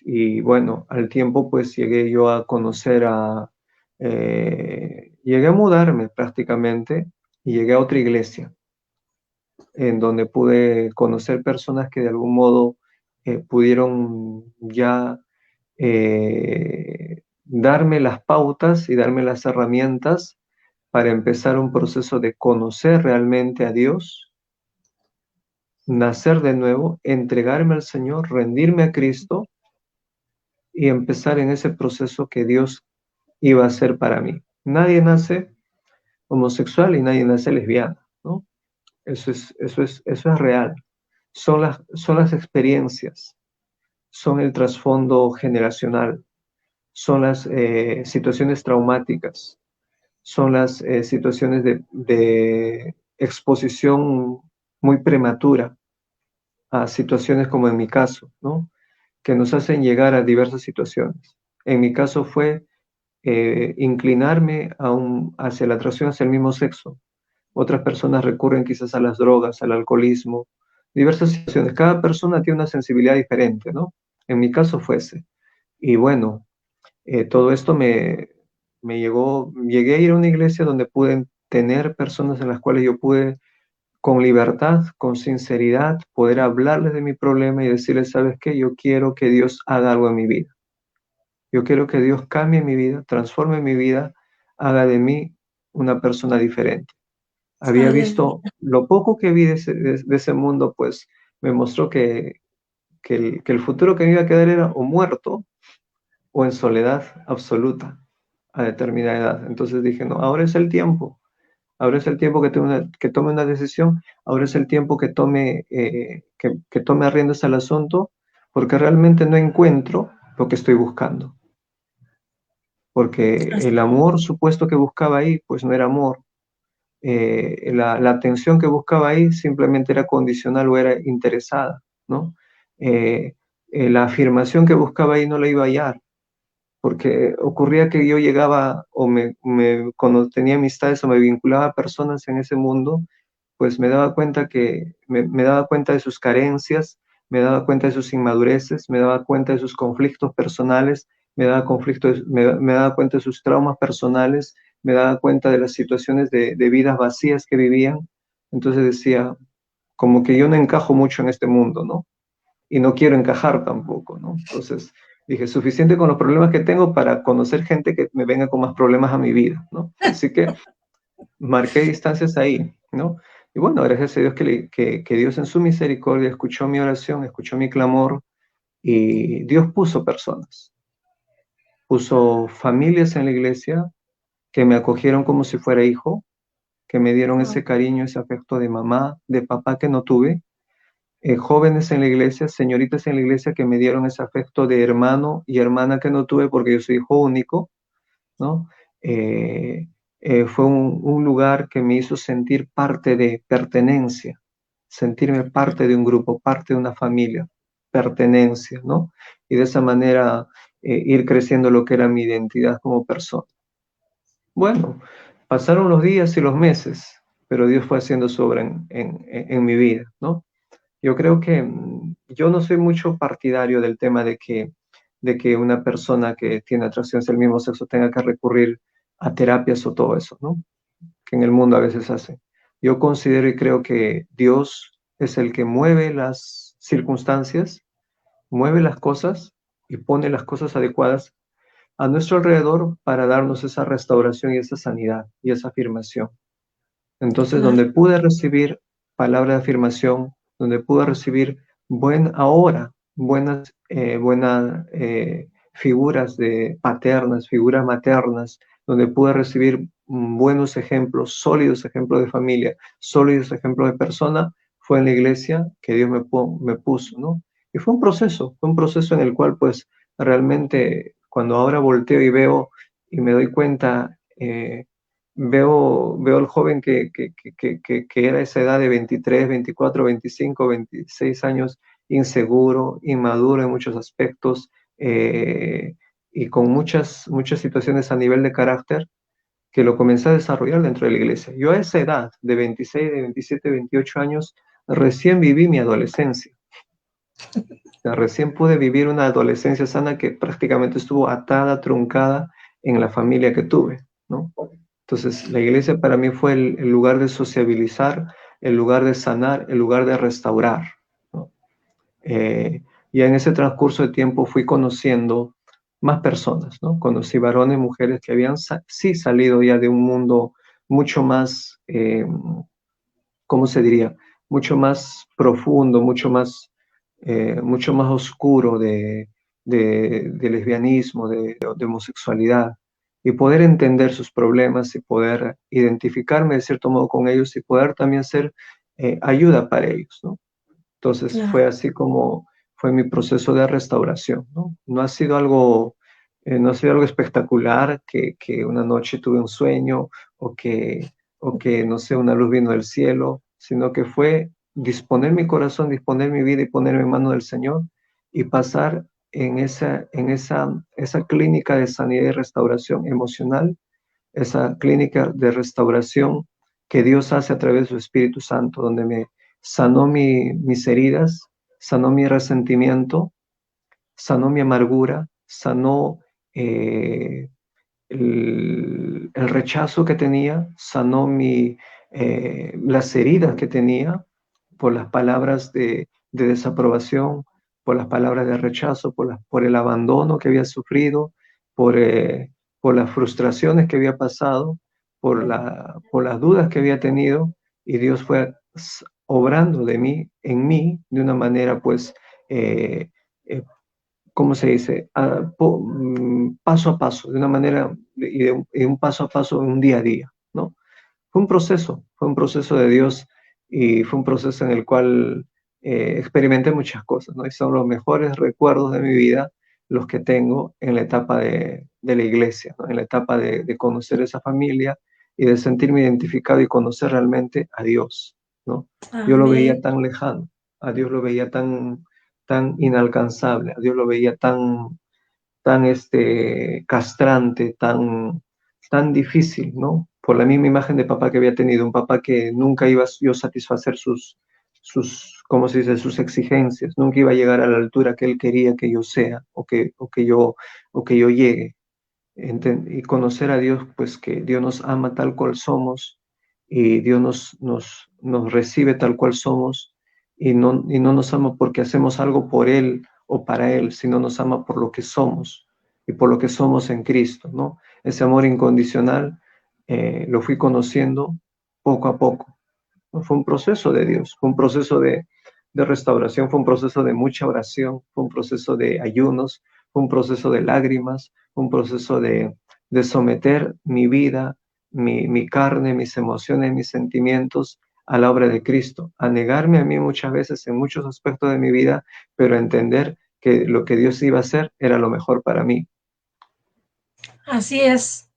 Y bueno, al tiempo pues llegué yo a llegué a mudarme prácticamente y llegué a otra iglesia en donde pude conocer personas que de algún modo pudieron ya darme las pautas y darme las herramientas para empezar un proceso de conocer realmente a Dios, nacer de nuevo, entregarme al Señor, rendirme a Cristo y empezar en ese proceso que Dios iba a ser para mí. Nadie nace homosexual y nadie nace lesbiana, ¿no? Eso es real. son las experiencias, son el trasfondo generacional, son las situaciones traumáticas, son las situaciones de exposición muy prematura a situaciones como en mi caso, ¿no? Que nos hacen llegar a diversas situaciones. En mi caso fue inclinarme hacia la atracción hacia el mismo sexo. Otras personas recurren quizás a las drogas, al alcoholismo, diversas situaciones. Cada persona tiene una sensibilidad diferente, ¿no? En mi caso fue ese. Y bueno, todo esto me llegué a ir a una iglesia donde pude tener personas en las cuales yo pude con libertad, con sinceridad, poder hablarles de mi problema y decirles, ¿sabes qué? Yo quiero que Dios haga algo en mi vida. Yo quiero que Dios cambie mi vida, transforme mi vida, haga de mí una persona diferente. Había Aleluya. visto lo poco que vi de ese mundo, pues me mostró que el futuro que me iba a quedar era o muerto o en soledad absoluta a determinada edad. Entonces dije, no, ahora es el tiempo. Ahora es el tiempo que tome una decisión, ahora es el tiempo que tome riendas al asunto, porque realmente no encuentro lo que estoy buscando. Porque Así el amor supuesto que buscaba ahí, pues no era amor. La atención que buscaba ahí simplemente era condicional o era interesada, ¿no? Eh, la afirmación que buscaba ahí no la iba a hallar, porque ocurría que yo llegaba cuando tenía amistades o me vinculaba a personas en ese mundo, pues me daba cuenta me daba cuenta de sus carencias, me daba cuenta de sus inmadureces, me daba cuenta de sus conflictos personales, me daba cuenta de sus traumas personales, me daba cuenta de las situaciones de vidas vacías que vivían. Entonces decía, como que yo no encajo mucho en este mundo, ¿no? Y no quiero encajar tampoco, ¿no? Entonces dije, suficiente con los problemas que tengo para conocer gente que me venga con más problemas a mi vida, ¿no? Así que marqué distancias ahí, ¿no? Y bueno, gracias a Dios que Dios en su misericordia escuchó mi oración, escuchó mi clamor y Dios puso familias en la iglesia que me acogieron como si fuera hijo, que me dieron ese cariño, ese afecto de mamá, de papá que no tuve, jóvenes en la iglesia, señoritas en la iglesia que me dieron ese afecto de hermano y hermana que no tuve porque yo soy hijo único, ¿no? Eh, fue un lugar que me hizo sentir parte de pertenencia, sentirme parte de un grupo, parte de una familia, pertenencia, ¿no? Y de esa manera ir creciendo lo que era mi identidad como persona. Bueno, pasaron los días y los meses, pero Dios fue haciendo su obra en mi vida, ¿no? Yo creo que yo no soy mucho partidario del tema de que una persona que tiene atracción hacia el mismo sexo tenga que recurrir a terapias o todo eso, ¿no? Que en el mundo a veces hace. Yo considero y creo que Dios es el que mueve las circunstancias, mueve las cosas y pone las cosas adecuadas a nuestro alrededor para darnos esa restauración y esa sanidad y esa afirmación. Entonces, claro. donde pude recibir palabra de afirmación, donde pude recibir buenas figuras paternas, figuras maternas, donde pude recibir buenos ejemplos, sólidos ejemplos de familia, sólidos ejemplos de persona, fue en la iglesia que Dios me puso, ¿no? Y fue un proceso en el cual, pues, realmente, cuando ahora volteo y veo y me doy cuenta, veo al joven que era esa edad de 23, 24, 25, 26 años, inseguro, inmaduro en muchos aspectos y con muchas situaciones a nivel de carácter que lo comencé a desarrollar dentro de la iglesia. Yo a esa edad de 26, de 27, 28 años, recién viví mi adolescencia. O sea, recién pude vivir una adolescencia sana que prácticamente estuvo atada, truncada en la familia que tuve, ¿no? Entonces, la iglesia para mí fue el lugar de sociabilizar, el lugar de sanar, el lugar de restaurar, ¿no? Y en ese transcurso de tiempo fui conociendo más personas, ¿no? Conocí varones y mujeres que habían sí salido ya de un mundo mucho más, ¿cómo se diría? Mucho más profundo, mucho más oscuro de lesbianismo, de homosexualidad, y poder entender sus problemas y poder identificarme de cierto modo con ellos y poder también ser ayuda para ellos, ¿no? Entonces fue claro. así como fue mi proceso de restauración, ¿no? No ha sido algo espectacular, que una noche tuve un sueño o que, no sé, una luz vino del cielo, sino que fue disponer mi corazón, disponer mi vida y ponerme en manos del Señor y pasar en esa clínica de sanidad y restauración emocional, esa clínica de restauración que Dios hace a través de su Espíritu Santo, donde me sanó mis heridas, sanó mi resentimiento, sanó mi amargura, sanó eh, el rechazo que tenía, sanó las heridas que tenía por las palabras de desaprobación, por las palabras de rechazo, por el abandono que había sufrido, por las frustraciones que había pasado, por las dudas que había tenido, y Dios fue obrando en mí, de una manera, pues, eh, eh, ¿cómo se dice? Paso a paso, de una manera y un paso a paso, un día a día, ¿no? Fue un proceso de Dios, y fue un proceso en el cual experimenté muchas cosas, ¿no? Y son los mejores recuerdos de mi vida los que tengo en la etapa de la iglesia, ¿no? En la etapa de conocer esa familia y de sentirme identificado y conocer realmente a Dios, ¿no? Yo lo veía Amén. tan lejano, a Dios lo veía tan inalcanzable, a Dios lo veía tan castrante, tan difícil, ¿no? Por la misma imagen de papá que había tenido, un papá que nunca iba yo a satisfacer ¿cómo se dice?, sus exigencias, nunca iba a llegar a la altura que él quería que yo sea o que yo llegue. Y conocer a Dios, pues que Dios nos ama tal cual somos, y Dios nos recibe tal cual somos, y no nos ama porque hacemos algo por Él o para Él, sino nos ama por lo que somos y por lo que somos en Cristo, ¿no? Ese amor incondicional lo fui conociendo poco a poco, ¿no? Fue un proceso de Dios, fue un proceso de restauración, fue un proceso de mucha oración, fue un proceso de ayunos, fue un proceso de lágrimas, fue un proceso de someter mi vida, mi carne, mis emociones, mis sentimientos a la obra de Cristo, a negarme a mí muchas veces en muchos aspectos de mi vida, pero a entender que lo que Dios iba a hacer era lo mejor para mí. Así es.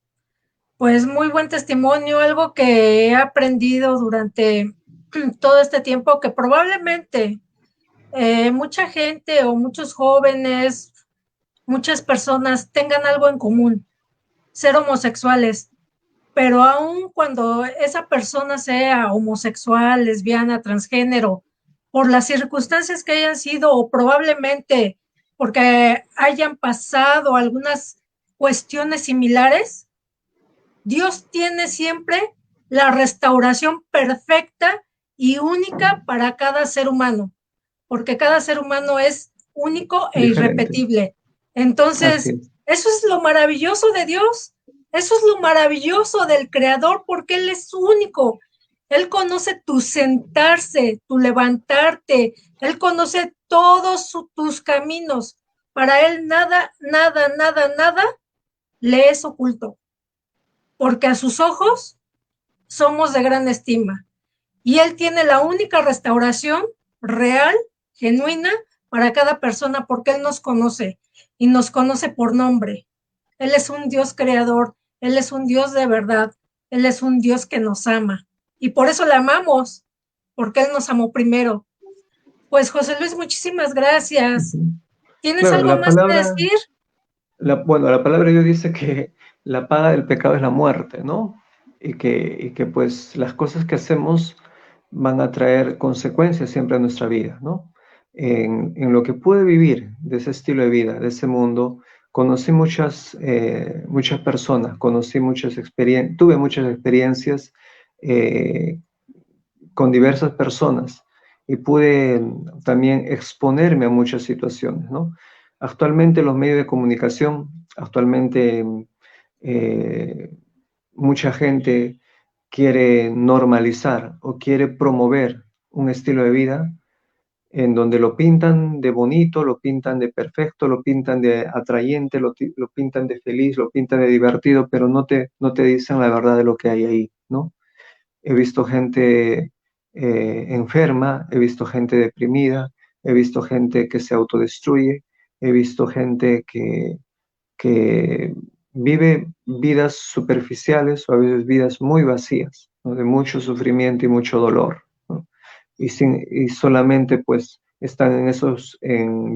Pues muy buen testimonio, algo que he aprendido durante todo este tiempo que probablemente mucha gente o muchos jóvenes, muchas personas tengan algo en común, ser homosexuales, pero aun cuando esa persona sea homosexual, lesbiana, transgénero, por las circunstancias que hayan sido o probablemente porque hayan pasado algunas cuestiones similares, Dios tiene siempre la restauración perfecta y única para cada ser humano, porque cada ser humano es único e Diferente. irrepetible. Así Entonces, es. eso es lo maravilloso de Dios, eso es lo maravilloso del Creador, porque Él es único. Él conoce tu sentarse, tu levantarte, Él conoce todos tus caminos. Para Él nada, nada, nada, nada le es oculto, porque a sus ojos somos de gran estima y Él tiene la única restauración real, genuina, para cada persona, porque Él nos conoce y nos conoce por nombre. Él es un Dios creador, Él es un Dios de verdad, Él es un Dios que nos ama y por eso le amamos, porque Él nos amó primero. Pues José Luis, muchísimas gracias. Ujú. ¿Tienes Claro, algo la más que palabra, decir? bueno, la palabra de Dios dice que la paga del pecado es la muerte, ¿no? Y que pues las cosas que hacemos van a traer consecuencias siempre a nuestra vida, ¿no? En lo que pude vivir de ese estilo de vida, de ese mundo, conocí muchas personas, tuve muchas experiencias eh, con diversas personas, y pude también exponerme a muchas situaciones, ¿no? Actualmente los medios de comunicación, actualmente eh, mucha gente quiere normalizar o quiere promover un estilo de vida en donde lo pintan de bonito, lo pintan de perfecto, lo pintan de atrayente, lo pintan de feliz, lo pintan de divertido, pero no te dicen la verdad de lo que hay ahí, ¿no? He visto gente enferma, he visto gente deprimida, he visto gente que se autodestruye, he visto gente que vive vidas superficiales o a veces vidas muy vacías, ¿no? De mucho sufrimiento y mucho dolor, ¿no? Y solamente pues están en esos,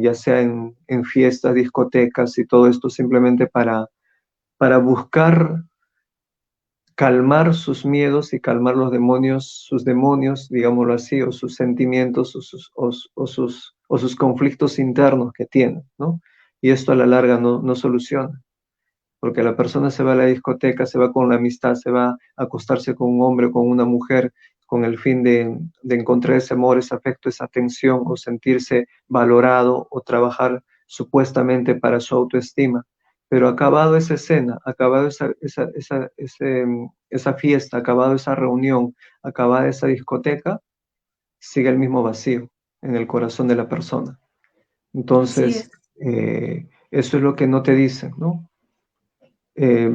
ya sea en fiestas, discotecas y todo esto simplemente para buscar calmar sus miedos y calmar los demonios, sus demonios, digámoslo así, o sus sentimientos o sus conflictos internos que tienen, ¿no? Y esto a la larga no soluciona, porque la persona se va a la discoteca, se va con la amistad, se va a acostarse con un hombre, con una mujer, con el fin de encontrar ese amor, ese afecto, esa atención, o sentirse valorado, o trabajar supuestamente para su autoestima. Pero acabado esa escena, acabado esa fiesta, acabado esa reunión, acabada esa discoteca, sigue el mismo vacío en el corazón de la persona. Así es. Entonces, eso es lo que no te dicen, ¿no? eh,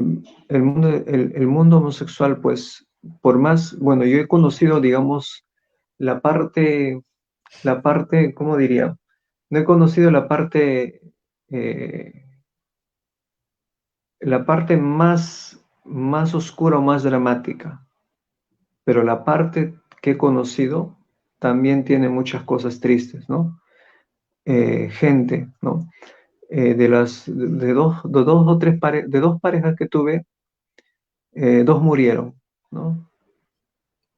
el mundo homosexual, pues, por más, bueno, yo he conocido, digamos, la parte, ¿cómo diría? No he conocido eh, la parte más oscura o más dramática, pero la parte que he conocido también tiene muchas cosas tristes, ¿no? Gente, ¿no? De dos parejas que tuve, dos murieron, ¿no?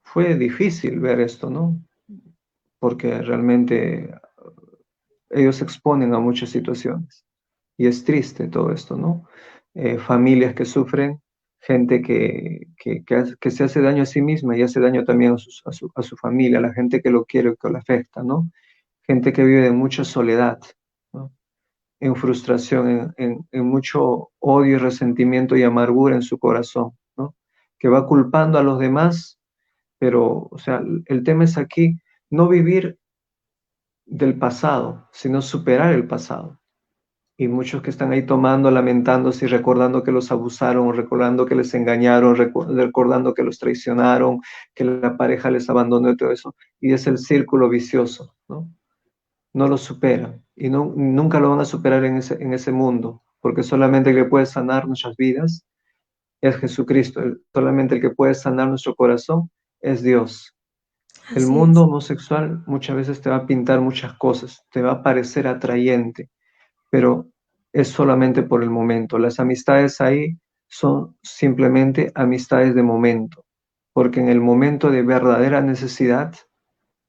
Fue difícil ver esto, ¿no? Porque realmente ellos se exponen a muchas situaciones. Y es triste todo esto, ¿no? Familias que sufren, gente que se hace daño a sí misma y hace daño también a su familia, a la gente que lo quiere, que lo afecta, ¿no? Gente que vive en mucha soledad, ¿no? En frustración, en mucho odio y resentimiento y amargura en su corazón, ¿no? Que va culpando a los demás, pero, o sea, el tema es aquí no vivir del pasado, sino superar el pasado. Y muchos que están ahí tomando, lamentándose y recordando que los abusaron, recordando que les engañaron, recordando que los traicionaron, que la pareja les abandonó y todo eso. Y es el círculo vicioso, ¿no? No lo superan y nunca lo van a superar en ese mundo, porque solamente el que puede sanar nuestras vidas es Jesucristo. Solamente el que puede sanar nuestro corazón es Dios. El Así mundo es. homosexual muchas veces te va a pintar muchas cosas, te va a parecer atrayente, pero es solamente por el momento. Las amistades ahí son simplemente amistades de momento, porque en el momento de verdadera necesidad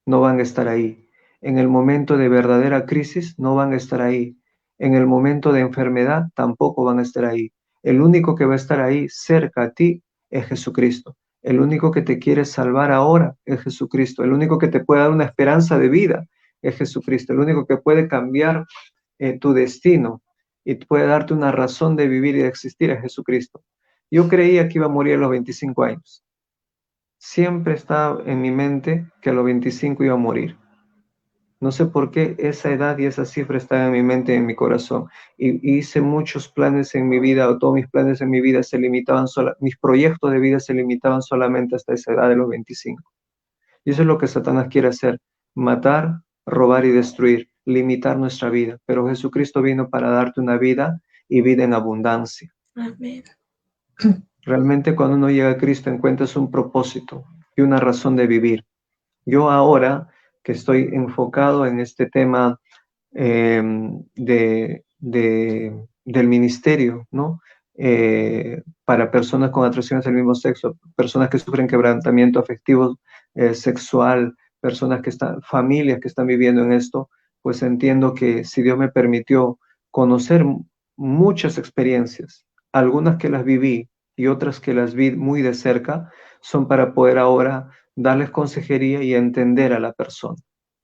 no van a estar ahí. En el momento de verdadera crisis no van a estar ahí. En el momento de enfermedad tampoco van a estar ahí. El único que va a estar ahí cerca a ti es Jesucristo. El único que te quiere salvar ahora es Jesucristo. El único que te puede dar una esperanza de vida es Jesucristo. El único que puede cambiar tu destino y puede darte una razón de vivir y de existir es Jesucristo. Yo creía que iba a morir a los 25 años. Siempre estaba en mi mente que a los 25 iba a morir. No sé por qué esa edad y esa cifra está en mi mente y en mi corazón. Y hice muchos planes en mi vida, o todos mis planes en mi vida se limitaban, mis proyectos de vida se limitaban solamente hasta esa edad de los 25. Y eso es lo que Satanás quiere hacer: matar, robar y destruir, limitar nuestra vida. Pero Jesucristo vino para darte una vida y vida en abundancia. Amén. Realmente cuando uno llega a Cristo encuentras un propósito y una razón de vivir. Yo ahora que estoy enfocado en este tema del ministerio, ¿no? Para personas con atracciones del mismo sexo, personas que sufren quebrantamiento afectivo sexual, personas que están, familias que están viviendo en esto, pues entiendo que si Dios me permitió conocer muchas experiencias, algunas que las viví y otras que las vi muy de cerca, son para poder ahora darles consejería y entender a la persona,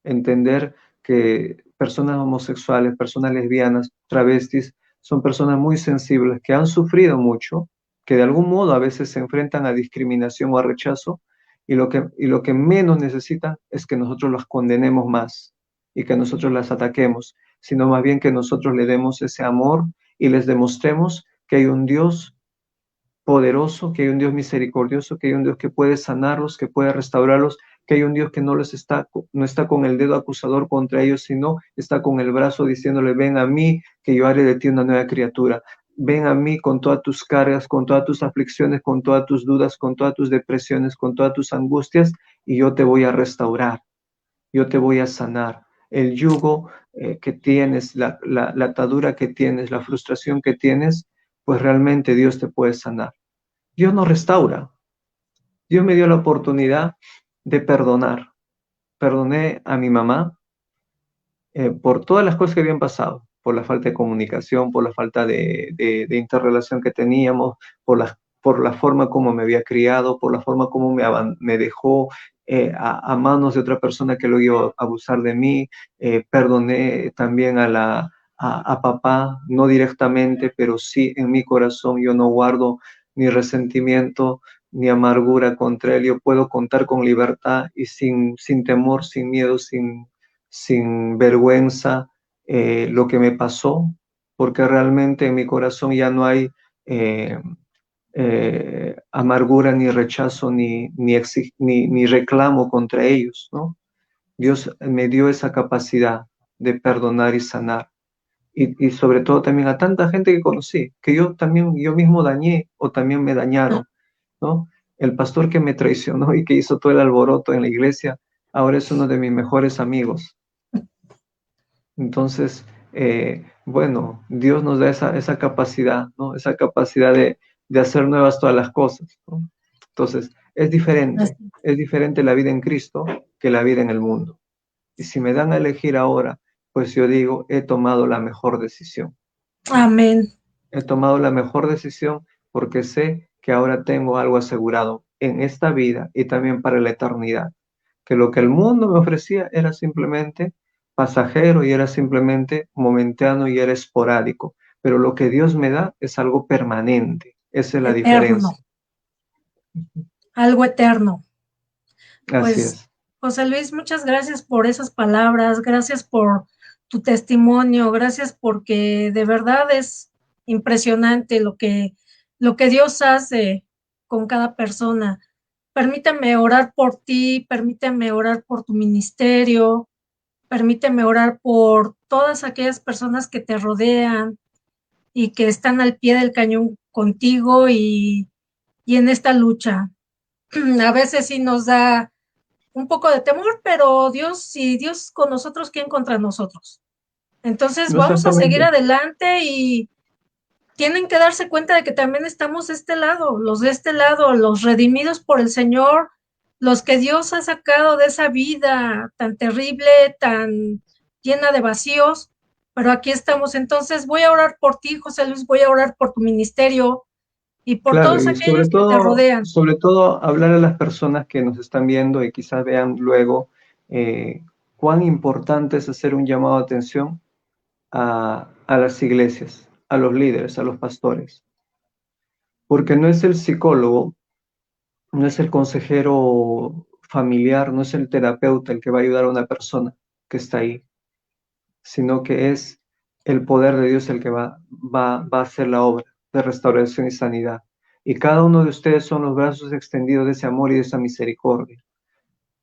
entender que personas homosexuales, personas lesbianas, travestis, son personas muy sensibles que han sufrido mucho, que de algún modo a veces se enfrentan a discriminación o a rechazo, y lo que menos necesitan es que nosotros las condenemos más y que nosotros las ataquemos, sino más bien que nosotros le demos ese amor y les demostremos que hay un Dios poderoso, que hay un Dios misericordioso, que hay un Dios que puede sanarlos, que puede restaurarlos, que hay un Dios que no está con el dedo acusador contra ellos, sino está con el brazo diciéndole, ven a mí, que yo haré de ti una nueva criatura. Ven a mí con todas tus cargas, con todas tus aflicciones, con todas tus dudas, con todas tus depresiones, con todas tus angustias, y yo te voy a restaurar, yo te voy a sanar. El yugo que tienes, la atadura que tienes, la frustración que tienes, pues realmente Dios te puede sanar. Dios nos restaura. Dios me dio la oportunidad de perdonar. Perdoné a mi mamá por todas las cosas que habían pasado, por la falta de comunicación, por la falta de interrelación que teníamos, por la forma como me había criado, por la forma como me dejó a manos de otra persona que luego iba a abusar de mí. Perdoné también a papá, no directamente, pero sí en mi corazón. Yo no guardo ni resentimiento ni amargura contra él. Yo puedo contar con libertad y sin temor, sin miedo, sin vergüenza lo que me pasó, porque realmente en mi corazón ya no hay amargura, ni rechazo, ni reclamo contra ellos, ¿no? Dios me dio esa capacidad de perdonar y sanar. Y sobre todo también a tanta gente que conocí, que yo mismo dañé o también me dañaron, ¿no? El pastor que me traicionó y que hizo todo el alboroto en la iglesia, ahora es uno de mis mejores amigos. Entonces, bueno, Dios nos da esa capacidad, ¿no? Esa capacidad de hacer nuevas todas las cosas, ¿no? Entonces, es diferente la vida en Cristo que la vida en el mundo. Y si me dan a elegir ahora, pues yo digo, he tomado la mejor decisión. Amén. He tomado la mejor decisión porque sé que ahora tengo algo asegurado en esta vida y también para la eternidad. Que lo que el mundo me ofrecía era simplemente pasajero y era simplemente momentáneo y era esporádico. Pero lo que Dios me da es algo permanente. Esa es la Eterno, diferencia. algo eterno. Así Pues, es. José Luis, muchas gracias por esas palabras, gracias por tu testimonio, gracias porque de verdad es impresionante lo que Dios hace con cada persona. Permíteme orar por ti, permíteme orar por tu ministerio, permíteme orar por todas aquellas personas que te rodean y que están al pie del cañón contigo y en esta lucha. A veces sí nos da un poco de temor, pero Dios, si Dios con nosotros, ¿quién contra nosotros? Entonces No, vamos a seguir exactamente. adelante y tienen que darse cuenta de que también estamos de este lado, los de este lado, los redimidos por el Señor, los que Dios ha sacado de esa vida tan terrible, tan llena de vacíos, pero aquí estamos. Entonces voy a orar por ti, José Luis, voy a orar por tu ministerio y por Claro, todos y aquellos que te rodean. sobre todo hablar a las personas que nos están viendo y quizás vean luego eh, cuán importante es hacer un llamado de atención a las iglesias, a los líderes, a los pastores, porque no es el psicólogo, no es el consejero familiar, no es el terapeuta el que va a ayudar a una persona que está ahí, sino que es el poder de Dios el que va a hacer la obra de restauración y sanidad. Y cada uno de ustedes son los brazos extendidos de ese amor y de esa misericordia.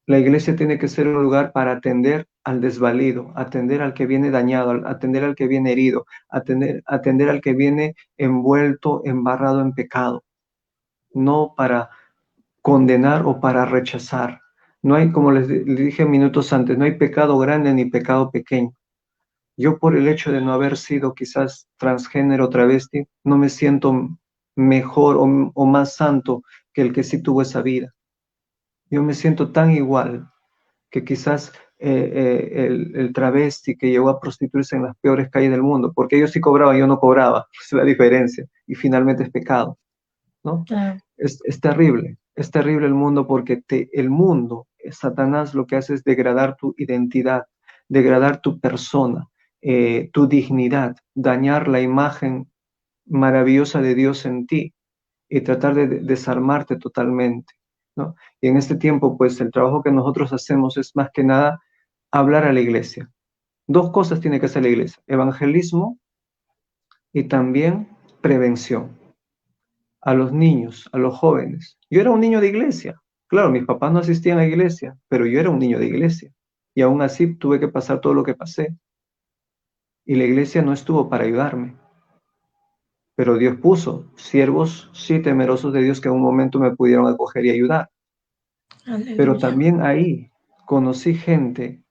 La iglesia tiene que ser un lugar para atender al desvalido, atender al que viene dañado, atender al que viene herido, atender al que viene envuelto, embarrado en pecado, no para condenar o para rechazar. No hay, como les dije minutos antes, no hay pecado grande ni pecado pequeño. Yo por el hecho de no haber sido quizás transgénero o travesti, no me siento mejor o más santo que el que sí tuvo esa vida. Yo me siento tan igual que quizás el travesti que llegó a prostituirse en las peores calles del mundo, porque ellos sí cobraban, yo no cobraba, es la diferencia, y finalmente es pecado, ¿no? Claro. Es terrible el mundo porque el mundo, Satanás lo que hace es degradar tu identidad, degradar tu persona, tu dignidad, dañar la imagen maravillosa de Dios en ti y tratar de desarmarte totalmente, ¿no? Y en este tiempo, pues el trabajo que nosotros hacemos es más que nada hablar a la iglesia. Dos cosas tiene que hacer la iglesia: evangelismo y también prevención a los niños, a los jóvenes. Yo era un niño de iglesia, Claro, mis papás no asistían a la iglesia, pero yo era un niño de iglesia. Y aún así tuve que pasar todo lo que pasé. Y la iglesia no estuvo para ayudarme. Pero Dios puso siervos, sí, temerosos de Dios que en un momento me pudieron acoger y ayudar. Pero Aleluya. también ahí conocí gente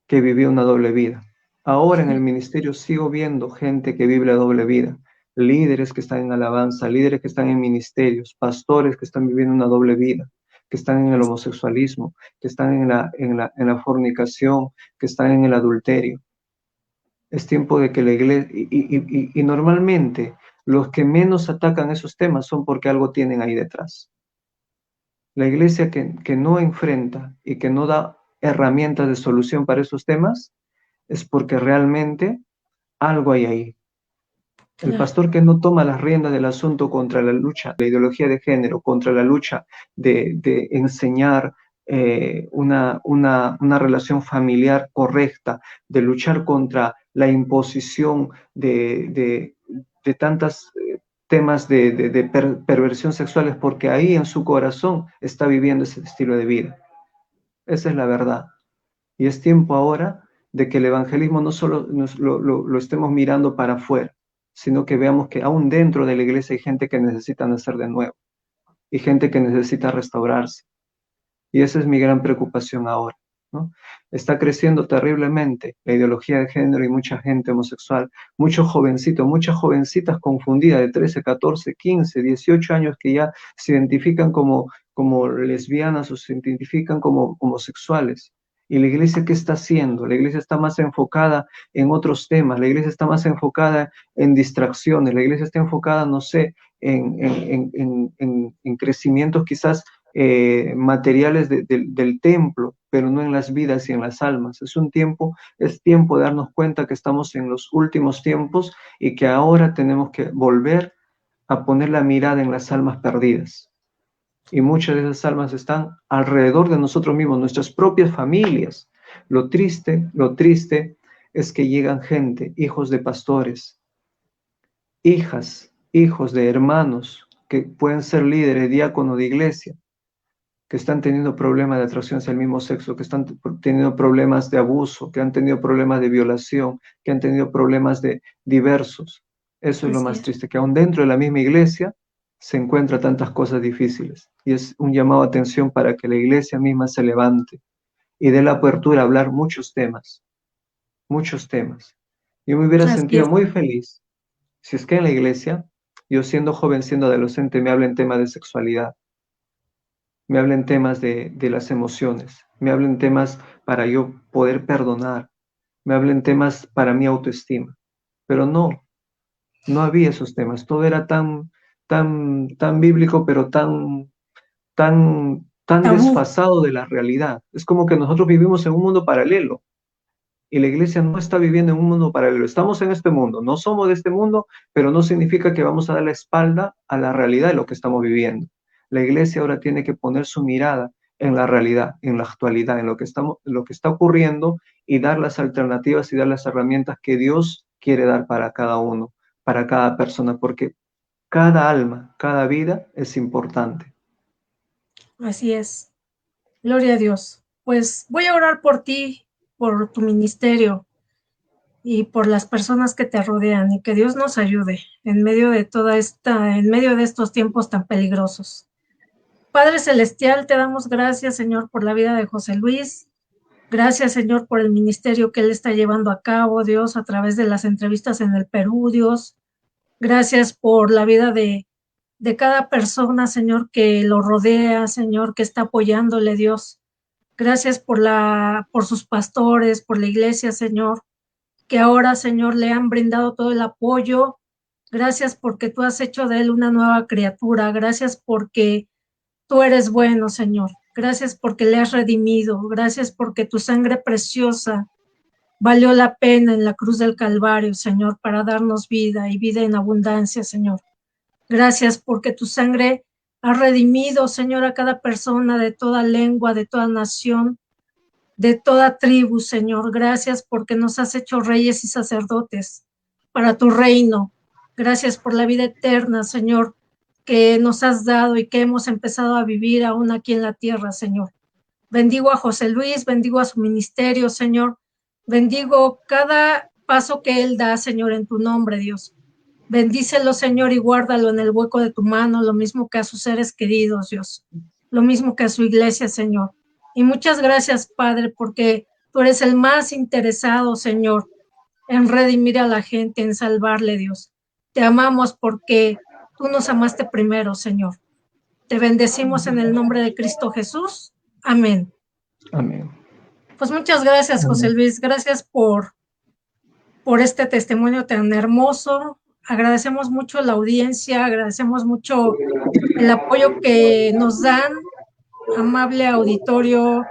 que vivía una doble vida. Ahora en el ministerio sigo viendo gente que vive la doble vida. Líderes que están en alabanza, líderes que están en ministerios, pastores que están viviendo una doble vida, que están en el homosexualismo, que están en la fornicación, que están en el adulterio. Es tiempo de que la iglesia, y normalmente los que menos atacan esos temas son porque algo tienen ahí detrás. La iglesia que no enfrenta y que no da herramientas de solución para esos temas es porque realmente algo hay ahí. El Claro. pastor que no toma las riendas del asunto contra la lucha, la ideología de género, contra la lucha de enseñar una relación familiar correcta, de luchar contra la imposición de tantos temas de perversión sexual, es porque ahí en su corazón está viviendo ese estilo de vida. Esa es la verdad. Y es tiempo ahora de que el evangelismo no solo lo estemos mirando para afuera, sino que veamos que aún dentro de la iglesia hay gente que necesita nacer de nuevo y gente que necesita restaurarse. Y esa es mi gran preocupación ahora, ¿no? Está creciendo terriblemente la ideología de género y mucha gente homosexual, muchos jovencitos, muchas jovencitas confundidas de 13, 14, 15, 18 años que ya se identifican como lesbianas o se identifican como homosexuales. ¿Y la iglesia qué está haciendo? La iglesia está más enfocada en otros temas, la iglesia está más enfocada en distracciones, la iglesia está enfocada, no sé, en crecimientos quizás materiales del templo, pero no en las vidas y en las almas. Es tiempo de darnos cuenta que estamos en los últimos tiempos y que ahora tenemos que volver a poner la mirada en las almas perdidas. Y muchas de esas almas están alrededor de nosotros mismos, nuestras propias familias. Lo triste es que llegan gente, hijos de pastores, hijas, hijos de hermanos que pueden ser líderes, diáconos de iglesia, que están teniendo problemas de atracción hacia el mismo sexo, que están teniendo problemas de abuso, que han tenido problemas de violación, que han tenido problemas de diversos. Eso es lo Así más es. triste, que aún dentro de la misma iglesia se encuentran tantas cosas difíciles. Y es un llamado a atención para que la iglesia misma se levante y dé la apertura a hablar muchos temas, muchos temas. Yo me hubiera Así sentido es. muy feliz si es que en la iglesia, yo siendo joven, siendo adolescente, me hablen temas de sexualidad, me hablen temas de las emociones, me hablen temas para yo poder perdonar, me hablen temas para mi autoestima. Pero no, no había esos temas. Todo era tan bíblico, pero tan Tabú. desfasado de la realidad. Es como que nosotros vivimos en un mundo paralelo y la iglesia no está viviendo en un mundo paralelo. Estamos en este mundo, no somos de este mundo, pero no significa que vamos a dar la espalda a la realidad de lo que estamos viviendo. La iglesia ahora tiene que poner su mirada en la realidad, en la actualidad, en lo que está ocurriendo y dar las alternativas y dar las herramientas que Dios quiere dar para cada uno, para cada persona, porque cada alma, cada vida es importante. Así es. Gloria a Dios. Pues voy a orar por ti, por tu ministerio y por las personas que te rodean y que Dios nos ayude en medio de en medio de estos tiempos tan peligrosos. Padre Celestial, te damos gracias, Señor, por la vida de José Luis. Gracias, Señor, por el ministerio que él está llevando a cabo, Dios, a través de las entrevistas en el Perú, Dios. Gracias por la vida de cada persona, Señor, que lo rodea, Señor, que está apoyándole, Dios. Gracias por sus pastores, por la iglesia, Señor, que ahora, Señor, le han brindado todo el apoyo. Gracias porque tú has hecho de él una nueva criatura. Gracias porque tú eres bueno, Señor. Gracias porque le has redimido. Gracias porque tu sangre preciosa valió la pena en la cruz del Calvario, Señor, para darnos vida y vida en abundancia, Señor. Gracias porque tu sangre ha redimido, Señor, a cada persona de toda lengua, de toda nación, de toda tribu, Señor. Gracias porque nos has hecho reyes y sacerdotes para tu reino. Gracias por la vida eterna, Señor, que nos has dado y que hemos empezado a vivir aún aquí en la tierra, Señor. Bendigo a José Luis, bendigo a su ministerio, Señor. Bendigo cada paso que él da, Señor, en tu nombre, Dios. Bendícelo, Señor, y guárdalo en el hueco de tu mano, lo mismo que a sus seres queridos, Dios. Lo mismo que a su iglesia, Señor. Y muchas gracias, Padre, porque tú eres el más interesado, Señor, en redimir a la gente, en salvarle, Dios. Te amamos porque tú nos amaste primero, Señor. Te bendecimos en el nombre de Cristo Jesús. Amén. Amén. Pues muchas gracias, José Luis. Gracias por este testimonio tan hermoso. Agradecemos mucho la audiencia, agradecemos mucho el apoyo que nos dan, amable auditorio.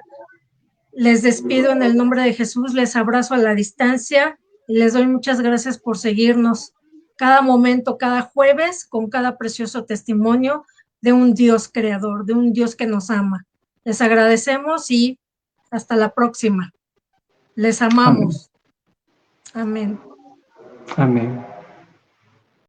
Les despido en el nombre de Jesús, les abrazo a la distancia y les doy muchas gracias por seguirnos cada momento, cada jueves, con cada precioso testimonio de un Dios creador, de un Dios que nos ama. Les agradecemos y hasta la próxima. Les amamos. Amén. Amén.